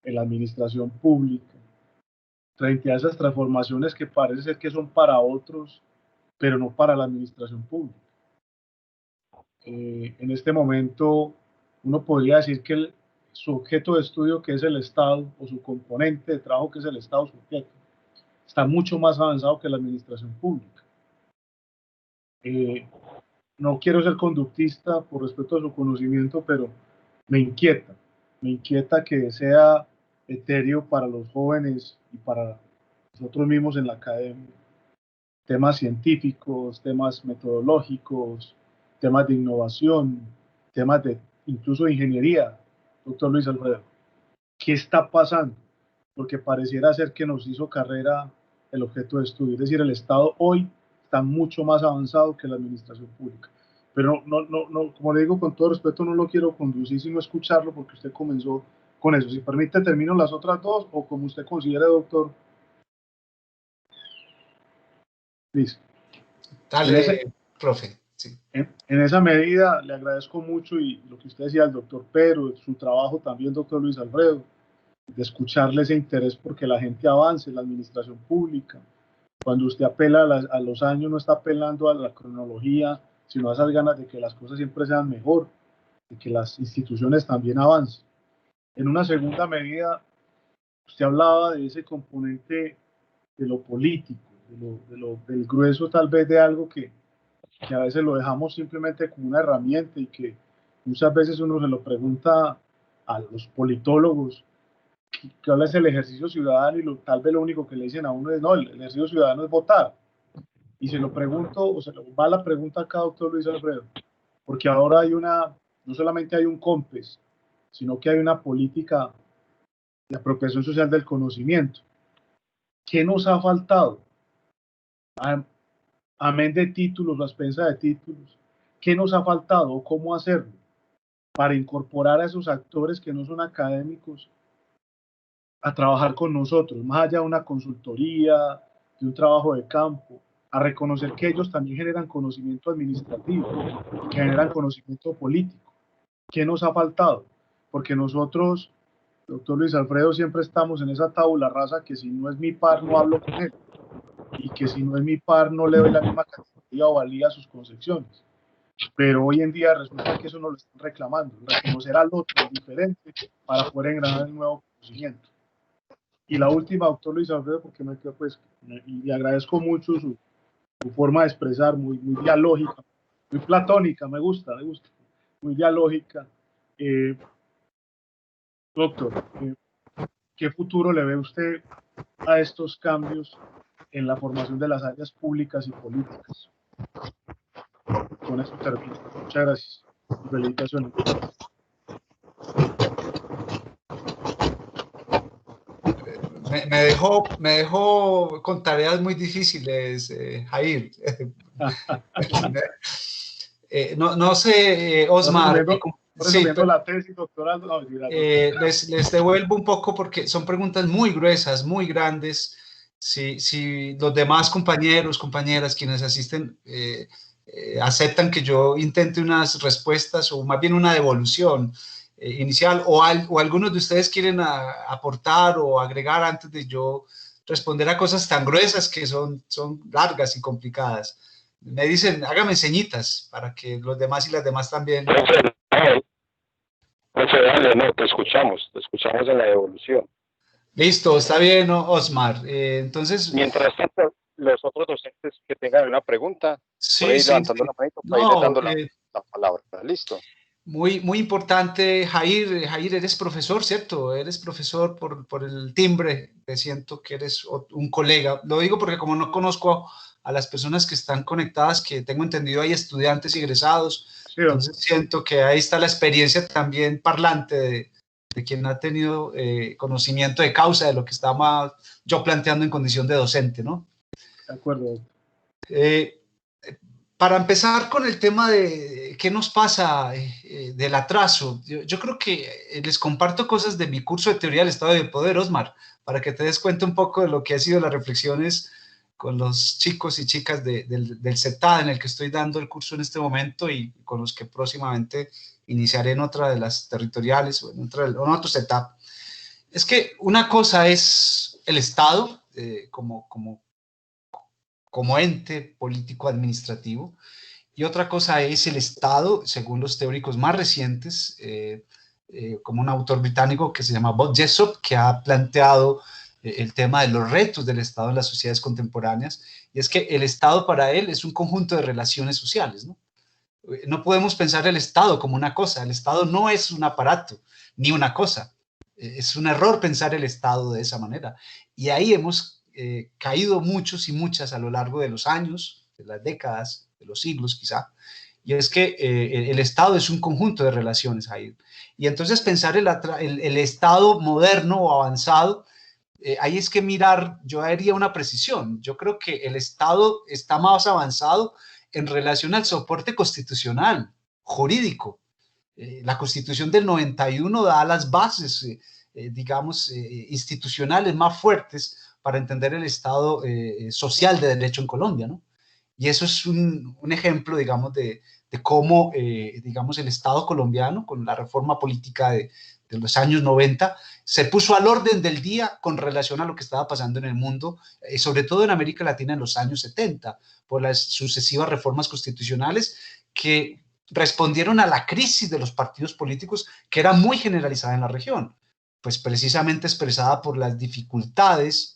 en la administración pública frente a esas transformaciones que parece ser que son para otros, pero no para la administración pública? En este momento uno podría decir que su objeto de estudio, que es el Estado, o su componente de trabajo, que es el Estado, su objeto, está mucho más avanzado que la administración pública. No quiero ser conductista por respeto a su conocimiento, pero me inquieta que sea etéreo para los jóvenes y para nosotros mismos en la academia. Temas científicos, temas metodológicos, temas de innovación, temas de incluso de ingeniería, doctor Luis Alfredo. ¿Qué está pasando? Porque pareciera ser que nos hizo carrera el objeto de estudio. Es decir, el Estado hoy está mucho más avanzado que la administración pública. Pero no, como le digo con todo respeto, no lo quiero conducir, sino escucharlo, porque usted comenzó con eso. Si permite, termino las otras dos, o como usted considere, doctor. Listo. Dale, profe. Sí. En esa medida, le agradezco mucho y lo que usted decía, el doctor Pedro, su trabajo también, doctor Luis Alfredo, de escucharle ese interés porque la gente avance en la administración pública. Cuando usted apela a los años, no está apelando a la cronología, sino a esas ganas de que las cosas siempre sean mejor, de que las instituciones también avancen. En una segunda medida, usted hablaba de ese componente de lo político, del grueso tal vez de algo que a veces lo dejamos simplemente como una herramienta y que muchas veces uno se lo pregunta a los politólogos, que habla es el ejercicio ciudadano, y tal vez lo único que le dicen a uno es, no, el ejercicio ciudadano es votar. Y se lo pregunto, o se lo va la pregunta acá, doctor Luis Alfredo, porque ahora no solamente hay un COMPES, sino que hay una política de apropiación social del conocimiento. ¿Qué nos ha faltado? Amén de títulos, la expensa de títulos, ¿qué nos ha faltado o cómo hacerlo para incorporar a esos actores que no son académicos a trabajar con nosotros, más allá de una consultoría, de un trabajo de campo, a reconocer que ellos también generan conocimiento administrativo y que generan conocimiento político. ¿Qué nos ha faltado? Porque nosotros, doctor Luis Alfredo, siempre estamos en esa tabula rasa que si no es mi par no hablo con él, y que si no es mi par no le doy la misma categoría o valía a sus concepciones. Pero hoy en día resulta que eso no lo están reclamando, reconocer al otro diferente para poder engranar el nuevo conocimiento. Y la última, doctor Luis Alfredo, porque y le agradezco mucho su forma de expresar, muy dialógica, muy platónica, me gusta, muy dialógica. Doctor, ¿qué futuro le ve usted a estos cambios en la formación de las áreas públicas y políticas? Con esto termino. Muchas gracias y felicitaciones. Me dejó con tareas muy difíciles, Jair. No sé, Osmar. Resumiendo la tesis, doctoral. No, les devuelvo un poco porque son preguntas muy gruesas, muy grandes. Si los demás compañeros, compañeras, quienes asisten, aceptan que yo intente unas respuestas o más bien una devolución inicial o algunos de ustedes quieren aportar o agregar antes de yo responder a cosas tan gruesas que son largas y complicadas. Me dicen, hágame señitas para que los demás y las demás también. Dale, no, te escuchamos en la devolución. Listo, está bien, Osmar. Entonces, mientras tanto, los otros docentes que tengan una pregunta, sí, levantando la manito, para irles dando la palabra. Listo. Muy importante, Jair. Jair, eres profesor, ¿cierto? Eres profesor por el timbre. Te siento que eres un colega. Lo digo porque como no conozco a las personas que están conectadas, que tengo entendido hay estudiantes y egresados, sí, entonces siento que ahí está la experiencia también parlante de quien ha tenido conocimiento de causa de lo que estaba yo planteando en condición de docente, ¿no? De acuerdo. Para empezar con el tema de qué nos pasa del atraso, yo creo que les comparto cosas de mi curso de teoría del estado de poder, Osmar, para que te des cuenta un poco de lo que han sido las reflexiones con los chicos y chicas del CETAD en el que estoy dando el curso en este momento y con los que próximamente iniciaré en otra de las territoriales o en otro CETAD. Es que una cosa es el Estado como ente político administrativo, y otra cosa es el Estado, según los teóricos más recientes, como un autor británico que se llama Bob Jessop, que ha planteado el tema de los retos del Estado en las sociedades contemporáneas, y es que el Estado para él es un conjunto de relaciones sociales, ¿no? No podemos pensar el Estado como una cosa, el Estado no es un aparato, ni una cosa, es un error pensar el Estado de esa manera, y ahí hemos caído muchos y muchas a lo largo de los años, de las décadas, de los siglos quizá, y es que el Estado es un conjunto de relaciones ahí. Y entonces pensar el Estado moderno o avanzado, ahí es que mirar, yo haría una precisión, yo creo que el Estado está más avanzado en relación al soporte constitucional, jurídico. La Constitución del 91 da las bases, digamos, institucionales más fuertes para entender el Estado social de derecho en Colombia, ¿no? Y eso es un ejemplo, digamos, de cómo, digamos, el Estado colombiano, con la reforma política de los años 90, se puso al orden del día con relación a lo que estaba pasando en el mundo, sobre todo en América Latina en los años 70, por las sucesivas reformas constitucionales que respondieron a la crisis de los partidos políticos que era muy generalizada en la región, pues precisamente expresada por las dificultades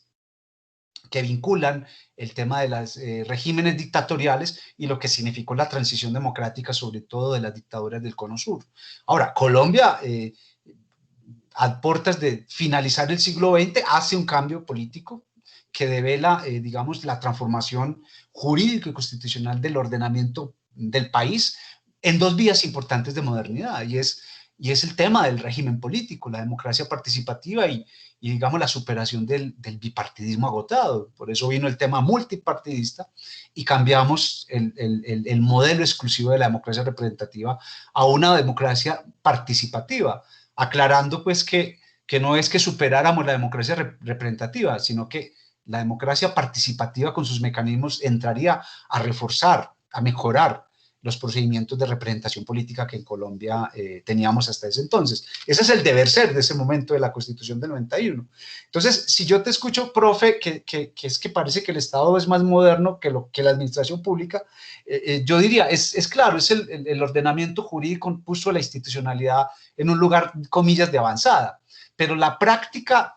que vinculan el tema de los regímenes dictatoriales y lo que significó la transición democrática, sobre todo de las dictaduras del Cono Sur. Ahora, Colombia, a puertas de finalizar el siglo XX, hace un cambio político que devela, digamos, la transformación jurídica y constitucional del ordenamiento del país en dos vías importantes de modernidad, y es el tema del régimen político, la democracia participativa y digamos, la superación del bipartidismo agotado. Por eso vino el tema multipartidista y cambiamos el modelo exclusivo de la democracia representativa a una democracia participativa, aclarando pues que que no es que superáramos la democracia representativa, sino que la democracia participativa con sus mecanismos entraría a reforzar, a mejorar los procedimientos de representación política que en Colombia teníamos hasta ese entonces. Ese es el deber ser de ese momento de la Constitución del 91. Entonces, si yo te escucho, profe, que es que parece que el Estado es más moderno que la administración pública, yo diría, es claro, es el ordenamiento jurídico puso la institucionalidad en un lugar, comillas, de avanzada, pero la práctica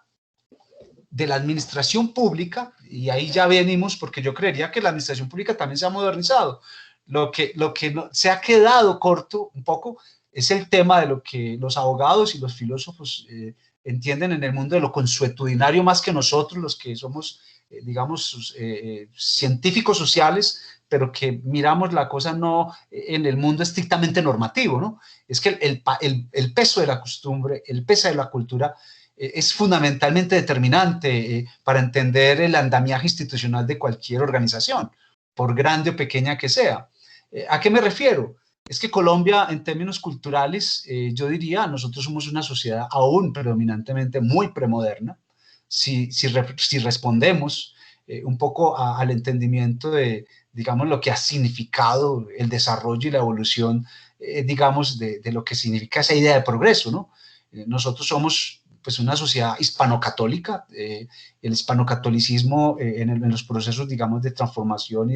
de la administración pública, y ahí ya venimos, porque yo creería que la administración pública también se ha modernizado. Lo que se ha quedado corto un poco es el tema de lo que los abogados y los filósofos entienden en el mundo de lo consuetudinario más que nosotros, los que somos, digamos, científicos sociales, pero que miramos la cosa no en el mundo estrictamente normativo, ¿no? Es que el peso de la costumbre, el peso de la cultura es fundamentalmente determinante para entender el andamiaje institucional de cualquier organización, por grande o pequeña que sea. ¿A qué me refiero? Es que Colombia, en términos culturales, yo diría, nosotros somos una sociedad aún predominantemente muy premoderna, si respondemos un poco al entendimiento de, digamos, lo que ha significado el desarrollo y la evolución, digamos, de lo que significa esa idea de progreso, ¿no? Nosotros somos pues una sociedad hispano-católica, el hispano-catolicismo en los procesos, digamos, de transformación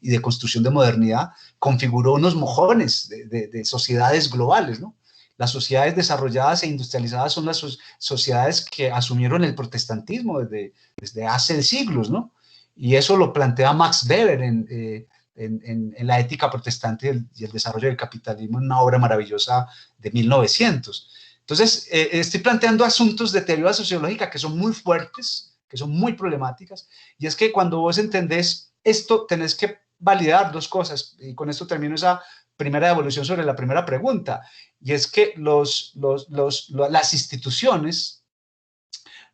y de construcción de modernidad, configuró unos mojones de sociedades globales, ¿no? Las sociedades desarrolladas e industrializadas son las sociedades que asumieron el protestantismo desde hace siglos, ¿no? Y eso lo plantea Max Weber en la ética protestante y el desarrollo del capitalismo, en una obra maravillosa de 1900. Entonces, estoy planteando asuntos de teoría sociológica que son muy fuertes, que son muy problemáticas, y es que cuando vos entendés esto, tenés que validar dos cosas, y con esto termino esa primera evolución sobre la primera pregunta, y es que las instituciones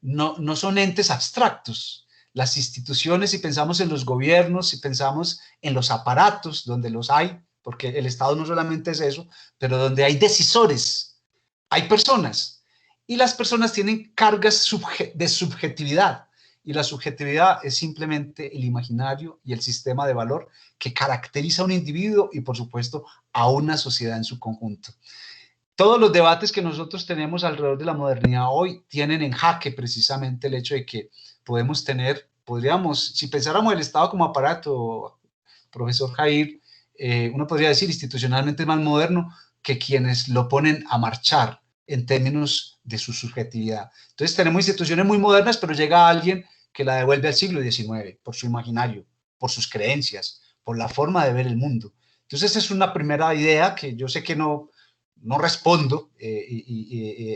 no son entes abstractos. Las instituciones, si pensamos en los gobiernos, si pensamos en los aparatos, donde los hay, porque el Estado no solamente es eso, pero donde hay decisores, hay personas, y las personas tienen cargas de subjetividad, y la subjetividad es simplemente el imaginario y el sistema de valor que caracteriza a un individuo y, por supuesto, a una sociedad en su conjunto. Todos los debates que nosotros tenemos alrededor de la modernidad hoy tienen en jaque precisamente el hecho de que podríamos, si pensáramos el Estado como aparato, profesor Jair, uno podría decir institucionalmente es más moderno que quienes lo ponen a marchar en términos de su subjetividad. Entonces tenemos instituciones muy modernas, pero llega alguien que la devuelve al siglo XIX por su imaginario, por sus creencias, por la forma de ver el mundo. Entonces esa es una primera idea que yo sé que no respondo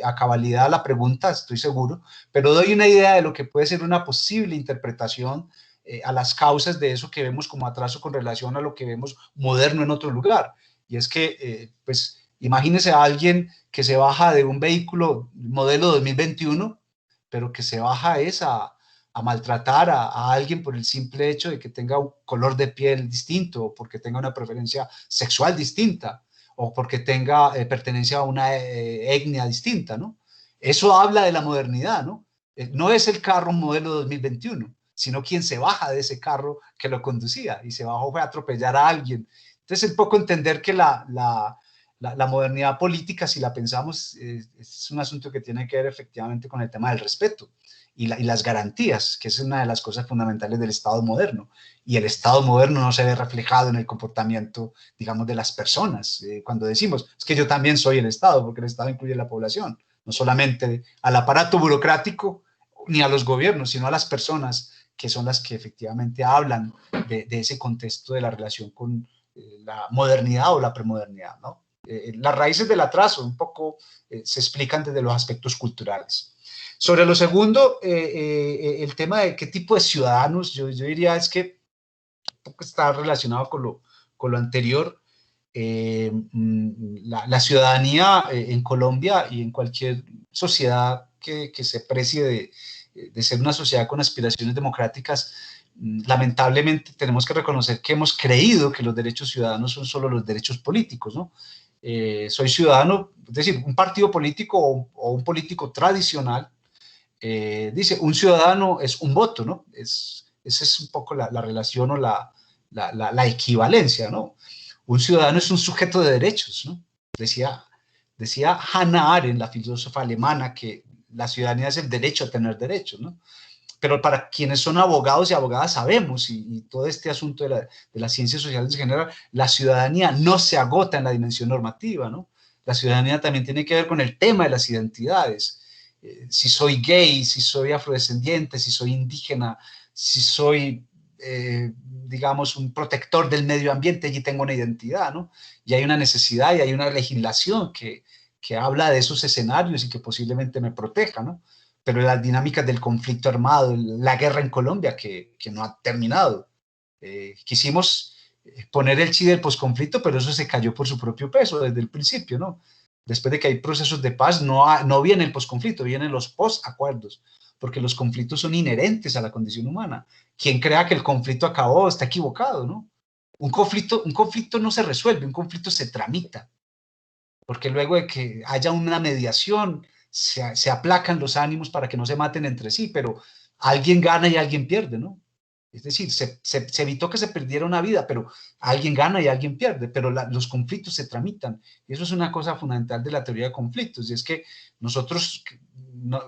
a cabalidad a la pregunta, estoy seguro, pero doy una idea de lo que puede ser una posible interpretación a las causas de eso que vemos como atraso con relación a lo que vemos moderno en otro lugar. Y es que, pues, imagínese a alguien que se baja de un vehículo modelo 2021, pero que se baja a maltratar a alguien por el simple hecho de que tenga un color de piel distinto, o porque tenga una preferencia sexual distinta, o porque tenga pertenencia a una etnia distinta, ¿no? Eso habla de la modernidad, ¿no? No es el carro modelo 2021, sino quien se baja de ese carro que lo conducía y se bajó fue a atropellar a alguien. Entonces, un poco entender que la modernidad política, si la pensamos, es un asunto que tiene que ver efectivamente con el tema del respeto y las garantías, que es una de las cosas fundamentales del Estado moderno. Y el Estado moderno no se ve reflejado en el comportamiento, digamos, de las personas. Cuando decimos, es que yo también soy el Estado, porque el Estado incluye a la población, no solamente al aparato burocrático ni a los gobiernos, sino a las personas, que son las que efectivamente hablan de ese contexto de la relación con la modernidad o la premodernidad, ¿no? Las raíces del atraso un poco se explican desde los aspectos culturales. Sobre lo segundo, el tema de qué tipo de ciudadanos, yo diría es que un poco está relacionado con lo anterior. La ciudadanía en Colombia y en cualquier sociedad que se precie de ser una sociedad con aspiraciones democráticas, lamentablemente tenemos que reconocer que hemos creído que los derechos ciudadanos son solo los derechos políticos, ¿no? soy ciudadano, es decir, un partido político o un político tradicional dice, un ciudadano es un voto, ¿no? Esa es un poco la relación o la equivalencia, ¿no? Un ciudadano es un sujeto de derechos, ¿no? Decía Hannah Arendt, la filósofa alemana, que la ciudadanía es el derecho a tener derechos, ¿no? Pero para quienes son abogados y abogadas sabemos, y todo este asunto de las ciencias sociales en general, la ciudadanía no se agota en la dimensión normativa, ¿no? La ciudadanía también tiene que ver con el tema de las identidades. Si soy gay, si soy afrodescendiente, si soy indígena, si soy, digamos, un protector del medio ambiente, allí tengo una identidad, ¿no? Y hay una necesidad y hay una legislación que habla de esos escenarios y que posiblemente me proteja, ¿no? Pero las dinámicas del conflicto armado, la guerra en Colombia, que no ha terminado. Quisimos poner el chi del posconflicto, pero eso se cayó por su propio peso desde el principio, ¿no? Después de que hay procesos de paz, no viene el posconflicto, vienen los posacuerdos, porque los conflictos son inherentes a la condición humana. Quien crea que el conflicto acabó está equivocado, ¿no? Un conflicto no se resuelve, un conflicto se tramita, porque luego de que haya una mediación, se aplacan los ánimos para que no se maten entre sí, pero alguien gana y alguien pierde, ¿no? Es decir, se evitó que se perdiera una vida, pero alguien gana y alguien pierde, pero los conflictos se tramitan. Y eso es una cosa fundamental de la teoría de conflictos, y es que nosotros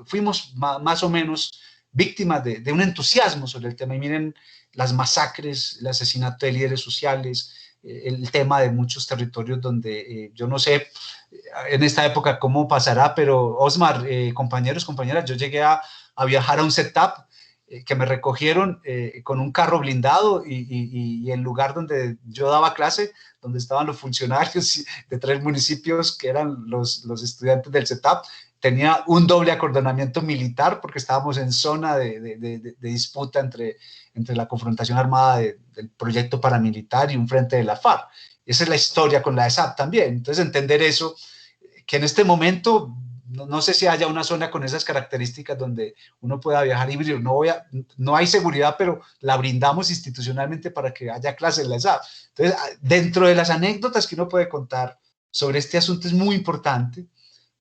fuimos más o menos víctimas de un entusiasmo sobre el tema. Y miren las masacres, el asesinato de líderes sociales, el tema de muchos territorios donde yo no sé en esta época cómo pasará, pero Osmar, compañeros, compañeras, yo llegué a viajar a un setup que me recogieron con un carro blindado y el lugar donde yo daba clase, donde estaban los funcionarios de 3 municipios que eran los estudiantes del setup, tenía un doble acordonamiento militar porque estábamos en zona de disputa entre la confrontación armada del proyecto paramilitar y un frente de la FARC. Esa es la historia con la ESAP también. Entonces, entender eso, que en este momento no sé si haya una zona con esas características donde uno pueda viajar híbrido. No hay seguridad, pero la brindamos institucionalmente para que haya clases en la ESAP. Entonces, dentro de las anécdotas que uno puede contar sobre este asunto es muy importante,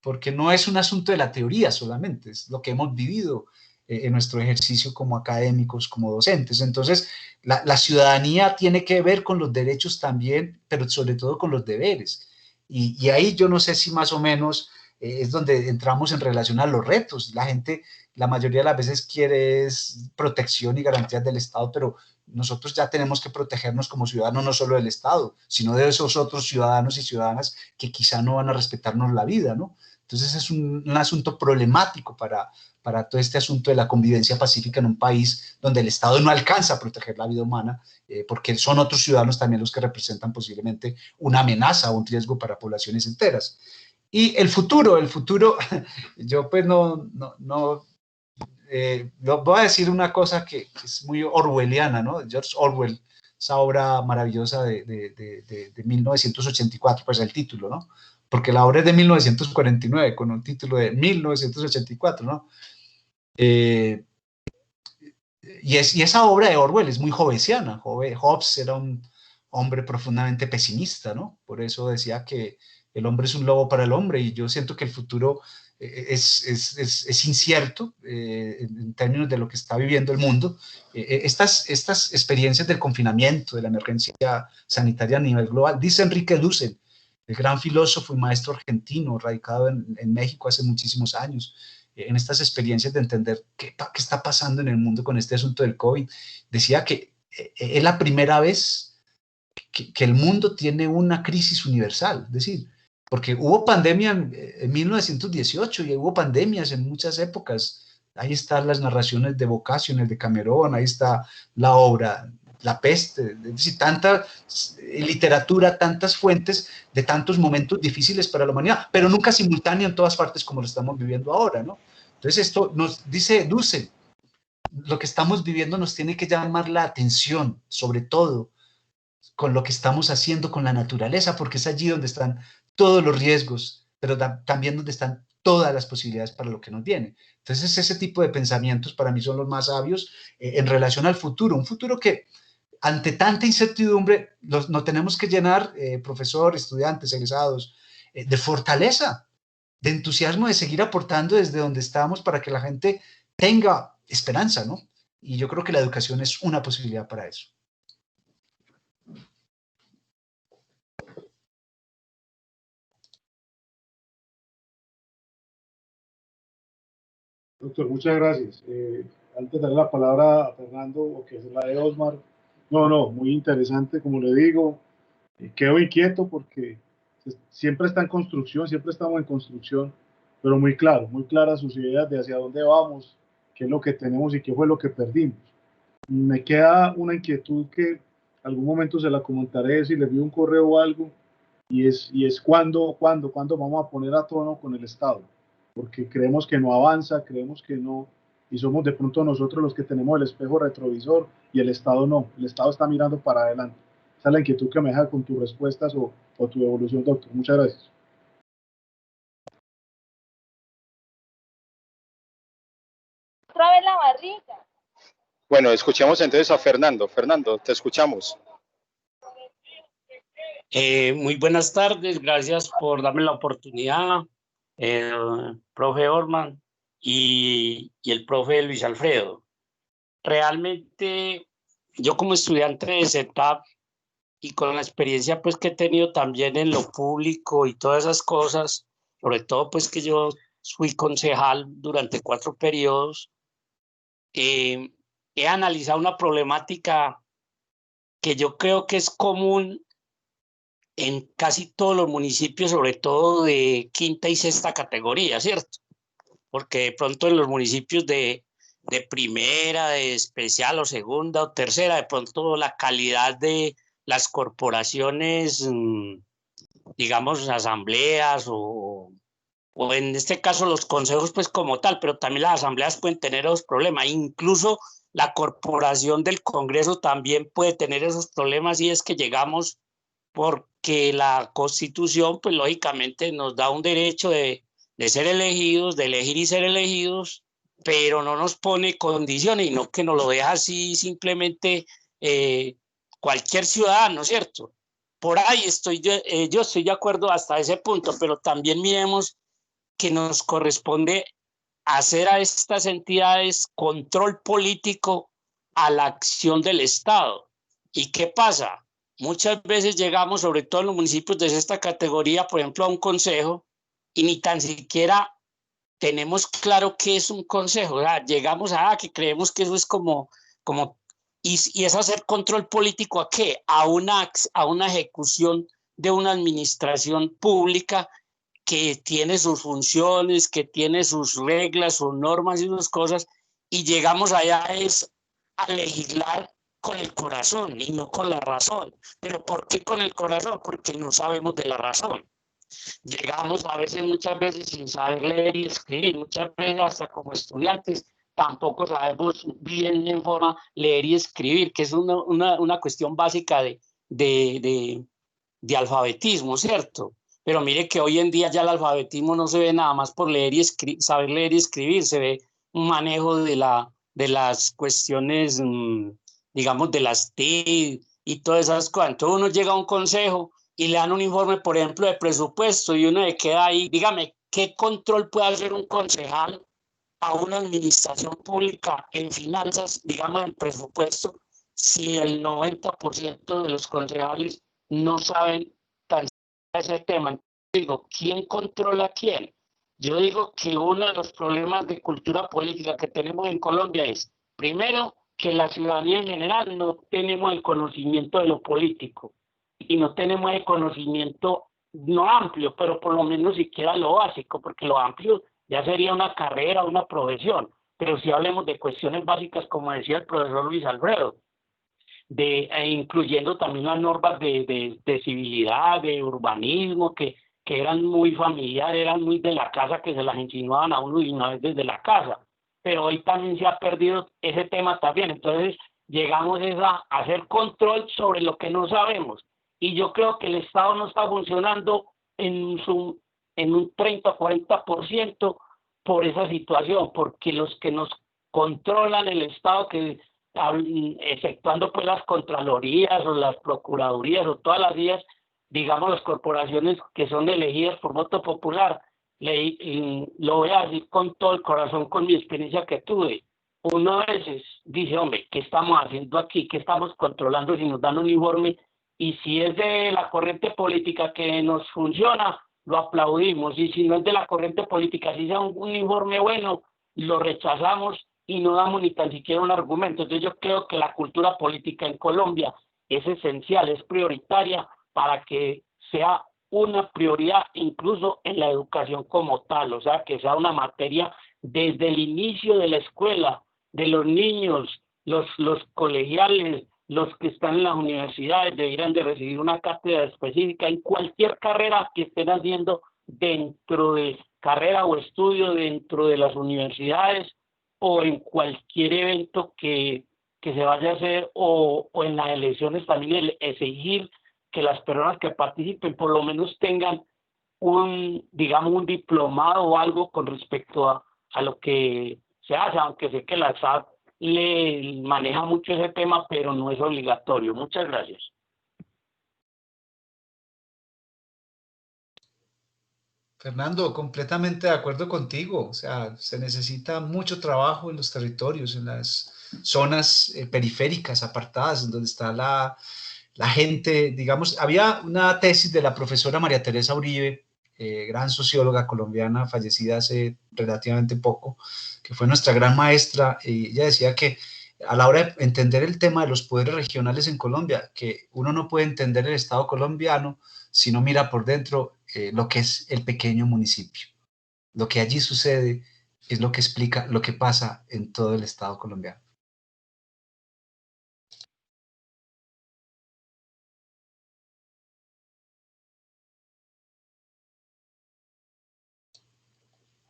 porque no es un asunto de la teoría solamente, es lo que hemos vivido en nuestro ejercicio como académicos, como docentes. Entonces, la ciudadanía tiene que ver con los derechos también, pero sobre todo con los deberes. Y ahí yo no sé si más o menos es donde entramos en relación a los retos. La gente, la mayoría de las veces quiere protección y garantías del Estado, pero nosotros ya tenemos que protegernos como ciudadanos no solo del Estado, sino de esos otros ciudadanos y ciudadanas que quizá no van a respetarnos la vida, ¿no? Entonces es un asunto problemático para todo este asunto de la convivencia pacífica en un país donde el Estado no alcanza a proteger la vida humana, porque son otros ciudadanos también los que representan posiblemente una amenaza o un riesgo para poblaciones enteras. Y el futuro, yo pues voy a decir una cosa que es muy orwelliana, ¿no? George Orwell, esa obra maravillosa de 1984, pues el título, ¿no? Porque la obra es de 1949, con un título de 1984, ¿no? Y esa obra de Orwell es muy hobbesiana. Hobbes era un hombre profundamente pesimista, ¿no? Por eso decía que el hombre es un lobo para el hombre, y yo siento que el futuro es incierto en términos de lo que está viviendo el mundo. Estas experiencias del confinamiento, de la emergencia sanitaria a nivel global, dice Enrique Dussel, el gran filósofo y maestro argentino radicado en México hace muchísimos años, en estas experiencias de entender qué está pasando en el mundo con este asunto del COVID, decía que es la primera vez que el mundo tiene una crisis universal, es decir, porque hubo pandemia en 1918 y hubo pandemias en muchas épocas. Ahí están las narraciones de Boccaccio, el de Camerón, ahí está la obra La Peste, es decir, tanta literatura, tantas fuentes de tantos momentos difíciles para la humanidad, pero nunca simultáneo en todas partes como lo estamos viviendo ahora, ¿no? Entonces esto nos dice Dussel, lo que estamos viviendo nos tiene que llamar la atención, sobre todo con lo que estamos haciendo con la naturaleza, porque es allí donde están todos los riesgos, pero también donde están todas las posibilidades para lo que nos viene. Entonces ese tipo de pensamientos para mí son los más sabios en relación al futuro, un futuro que ante tanta incertidumbre no tenemos que llenar, profesor, estudiantes, egresados, de fortaleza, de entusiasmo, de seguir aportando desde donde estamos para que la gente tenga esperanza, ¿no? Y yo creo que la educación es una posibilidad para eso. Doctor, muchas gracias. Antes de darle la palabra a Fernando, o que es la de Osmar, no, muy interesante, como le digo, quedo inquieto porque siempre está en construcción, siempre estamos en construcción, pero muy claro, muy claras sus ideas de hacia dónde vamos, qué es lo que tenemos y qué fue lo que perdimos. Me queda una inquietud que algún momento se la comentaré si le envío un correo o algo, y es cuándo vamos a poner a tono con el Estado, porque creemos que no avanza, creemos que no, y somos de pronto nosotros los que tenemos el espejo retrovisor y el Estado no, el Estado está mirando para adelante. Esa es la inquietud que me deja con tus respuestas o tu evolución, doctor. Muchas gracias. Otra vez la barriga. Bueno, escuchemos entonces a Fernando. Fernando, te escuchamos. Muy buenas tardes, gracias por darme la oportunidad, profe Orman y el profe Luis Alfredo. Realmente yo como estudiante de CETAP y con la experiencia pues que he tenido también en lo público y todas esas cosas, sobre todo pues que yo fui concejal durante 4 periodos, he analizado una problemática que yo creo que es común en casi todos los municipios, sobre todo de quinta y sexta categoría, ¿cierto? Porque de pronto en los municipios de primera, de especial o segunda o tercera, de pronto la calidad de las corporaciones, digamos, asambleas o en este caso los consejos, pues como tal, pero también las asambleas pueden tener esos problemas. Incluso la corporación del Congreso también puede tener esos problemas y es que llegamos porque la Constitución, pues lógicamente nos da un derecho de ser elegidos, de elegir y ser elegidos, pero no nos pone condiciones, y no que nos lo deja así simplemente cualquier ciudadano, ¿cierto? Por ahí yo estoy de acuerdo hasta ese punto, pero también miremos que nos corresponde hacer a estas entidades control político a la acción del Estado. ¿Y qué pasa? Muchas veces llegamos, sobre todo en los municipios de esta categoría, por ejemplo, a un consejo y ni tan siquiera tenemos claro qué es un consejo. O sea, llegamos a que creemos que eso es como y es hacer control político ¿a qué? A una ejecución de una administración pública que tiene sus funciones, que tiene sus reglas, sus normas y sus cosas, y llegamos allá es a legislar con el corazón y no con la razón. ¿Pero por qué con el corazón? Porque no sabemos de la razón. Llegamos muchas veces sin saber leer y escribir, muchas veces hasta como estudiantes tampoco sabemos bien en forma leer y escribir, que es una cuestión básica de alfabetismo, ¿cierto? Pero mire que hoy en día ya el alfabetismo no se ve nada más por leer y saber leer y escribir, se ve un manejo de las cuestiones, digamos, de las TIC y todas esas cosas. Entonces uno llega a un consejo y le dan un informe, por ejemplo, de presupuesto y uno le queda ahí, dígame, ¿qué control puede hacer un concejal a una administración pública en finanzas, digamos, en presupuesto, si el 90% de los concejales no saben tan ese tema? Digo, ¿quién controla a quién? Yo digo que uno de los problemas de cultura política que tenemos en Colombia es, primero, que la ciudadanía en general no tenemos el conocimiento de lo político y no tenemos el conocimiento no amplio, pero por lo menos siquiera lo básico, porque lo amplio ya sería una carrera, una profesión, pero si hablemos de cuestiones básicas, como decía el profesor Luis Alfredo, incluyendo también las normas de civilidad, de urbanismo, que eran muy familiares, eran muy de la casa, que se las insinuaban a uno y una vez desde la casa. Pero hoy también se ha perdido ese tema también. Entonces llegamos a hacer control sobre lo que no sabemos. Y yo creo que el Estado no está funcionando en un 30 o 40% por esa situación, porque los que nos controlan el Estado, que efectuando pues las contralorías o las procuradurías o todas las vías, digamos, las corporaciones que son elegidas por voto popular. Lo voy a decir con todo el corazón, con mi experiencia que tuve. Uno a veces dice, hombre, ¿qué estamos haciendo aquí? ¿Qué estamos controlando si nos dan un informe? Y si es de la corriente política que nos funciona, lo aplaudimos. Y si no es de la corriente política, si sea un informe bueno, lo rechazamos y no damos ni tan siquiera un argumento. Entonces yo creo que la cultura política en Colombia es esencial, es prioritaria para que sea una prioridad incluso en la educación como tal, o sea, que sea una materia desde el inicio de la escuela, de los niños, los colegiales, los que están en las universidades deberían de recibir una cátedra específica en cualquier carrera que estén haciendo dentro de carrera o estudio dentro de las universidades o en cualquier evento que se vaya a hacer o en las elecciones también exigir que las personas que participen por lo menos tengan digamos, un diplomado o algo con respecto a lo que se hace, aunque sé que la SAP le maneja mucho ese tema, pero no es obligatorio. Muchas gracias. Fernando, completamente de acuerdo contigo. O sea, se necesita mucho trabajo en los territorios, en las zonas periféricas, apartadas, en donde está la gente, digamos. Había una tesis de la profesora María Teresa Uribe, gran socióloga colombiana, fallecida hace relativamente poco, que fue nuestra gran maestra, y ella decía que a la hora de entender el tema de los poderes regionales en Colombia, que uno no puede entender el Estado colombiano si no mira por dentro lo que es el pequeño municipio. Lo que allí sucede es lo que explica lo que pasa en todo el Estado colombiano.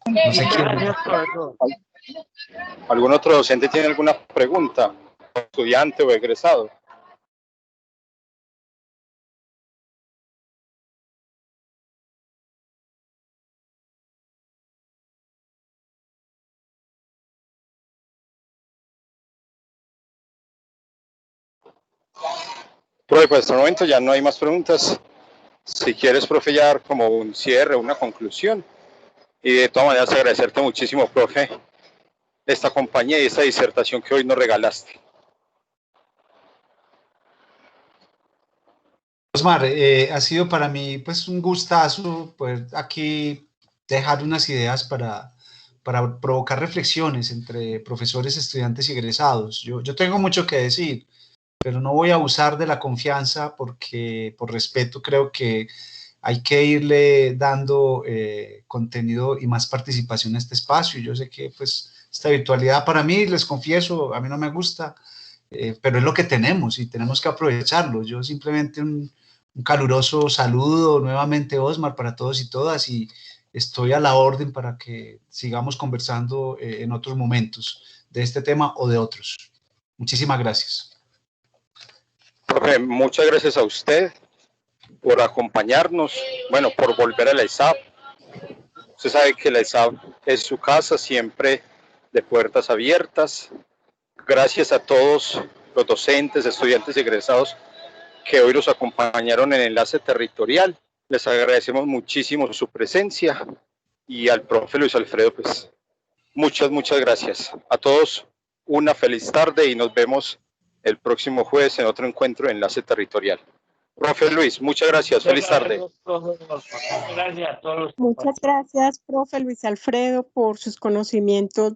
No sé quién. ¿Algún otro docente tiene alguna pregunta? ¿Estudiante o egresado? Profe, pues hasta el momento ya no hay más preguntas. Si quieres, profe, ya dar como un cierre, una conclusión. Y de todas maneras agradecerte muchísimo, profe, esta compañía y esta disertación que hoy nos regalaste. Osmar, ha sido para mí pues un gustazo poder aquí dejar unas ideas para provocar reflexiones entre profesores, estudiantes y egresados. Yo tengo mucho que decir, pero no voy a abusar de la confianza porque por respeto creo que hay que irle dando contenido y más participación a este espacio. Yo sé que pues esta virtualidad para mí, les confieso, a mí no me gusta, pero es lo que tenemos y tenemos que aprovecharlo. Yo simplemente un caluroso saludo nuevamente, Osmar, para todos y todas, y estoy a la orden para que sigamos conversando en otros momentos de este tema o de otros. Muchísimas gracias. Profe, muchas gracias a usted por acompañarnos, bueno, por volver a la ESAP. Usted sabe que la ESAP es su casa, siempre de puertas abiertas. Gracias a todos los docentes, estudiantes y egresados que hoy los acompañaron en Enlace Territorial. Les agradecemos muchísimo su presencia y al profe Luis Alfredo, pues muchas gracias. A todos una feliz tarde y nos vemos el próximo jueves en otro encuentro de Enlace Territorial. Profe Luis, muchas gracias. Feliz tarde. Gracias a todos. Muchas gracias, profe Luis Alfredo, por sus conocimientos